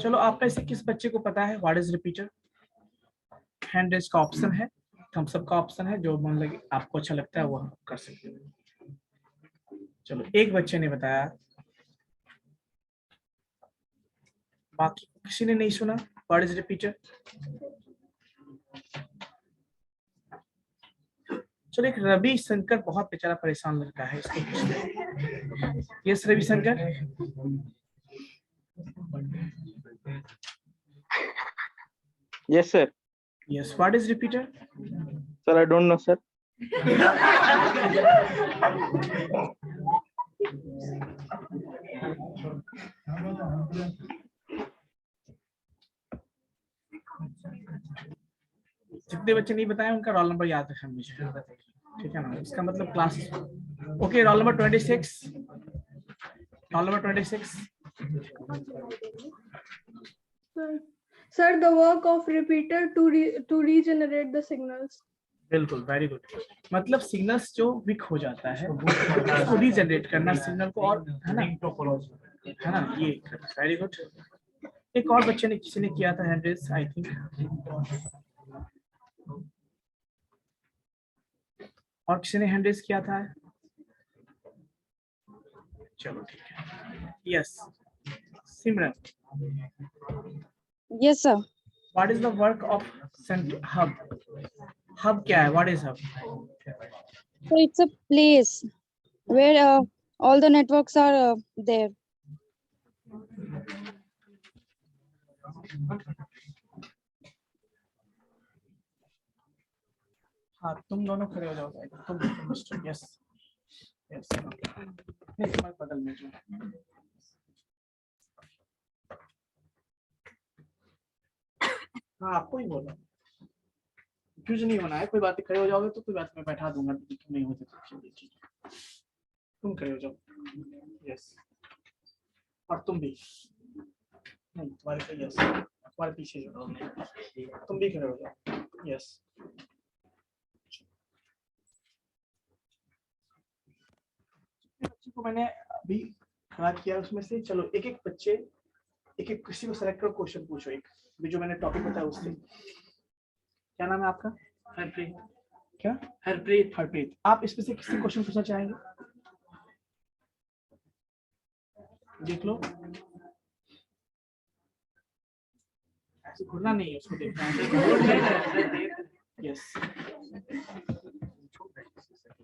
चलो आप में से किस बच्चे को पता है what is repeater? Hand raise का ऑप्शन है, थम्स अप का ऑप्शन है, जो मन लगे आपको अच्छा लगता है वो आप कर सकते हो। चलो एक बच्चे ने बताया, बाकी किसी ने नहीं सुना व्हाट इज रिपीटर? चलो एक रवि शंकर, बहुत बेचारा परेशान लड़का है, इसको yes Ravi Shankar. Yes, sir. Yes, what is repeater? Sir, I don't know, sir. जितने बच्चे नहीं बताए उनका रोल नंबर याद रखना मुझे, ठीक है ना। इसका मतलब class okay. Roll number 26, roll number 26। Sir, the work of repeater to regenerate the signals. बिल्कुल, वेरी गुड। मतलब सिग्नल्स जो वीक हो जाता है उसको रीजनरेट करना सिग्नल को, और है ना ये वेरी गुड। एक और बच्चे ने किसी ने किया था हैंड रेज आई थिंक, और किसी ने हैंड रेज किया था। चलो ठीक है। Yes Simran. Yes, sir. What is the work of hub? Hub क्या है? What is hub? So it's a place where all the networks are there. हाँ तुम दोनों खड़े हो जाओ, तुम मिस्टर। यस यस नहीं तुम्हारे बगल में जो, हाँ आपको ही बोला, कंफ्यूज नहीं होना है, कोई बात खड़े हो जाओगे तो कोई बात मैं बैठा दूंगा, तुम नहीं हो सकते, तुम खड़े हो जाओ। यस और तुम भी नहीं, तुम्हारे यस तुम्हारे पीछे जो, तुम भी खड़े हो जाओ। यस बच्चे को मैंने अभी खड़ा किया उसमें से, चलो एक एक बच्चे एक एक किसी को सेलेक्ट करो, क्वेश्चन पूछो। एक भी जो मैंने टॉपिक बताया उससे, क्या नाम है आपका? हरप्रीत। क्या? हरप्रीत। हरप्रीत, आप इसमें से किसी क्वेश्चन पूछना चाहेंगे? देख लो, ऐसे घूरना नहीं है, उसको देखना है। यस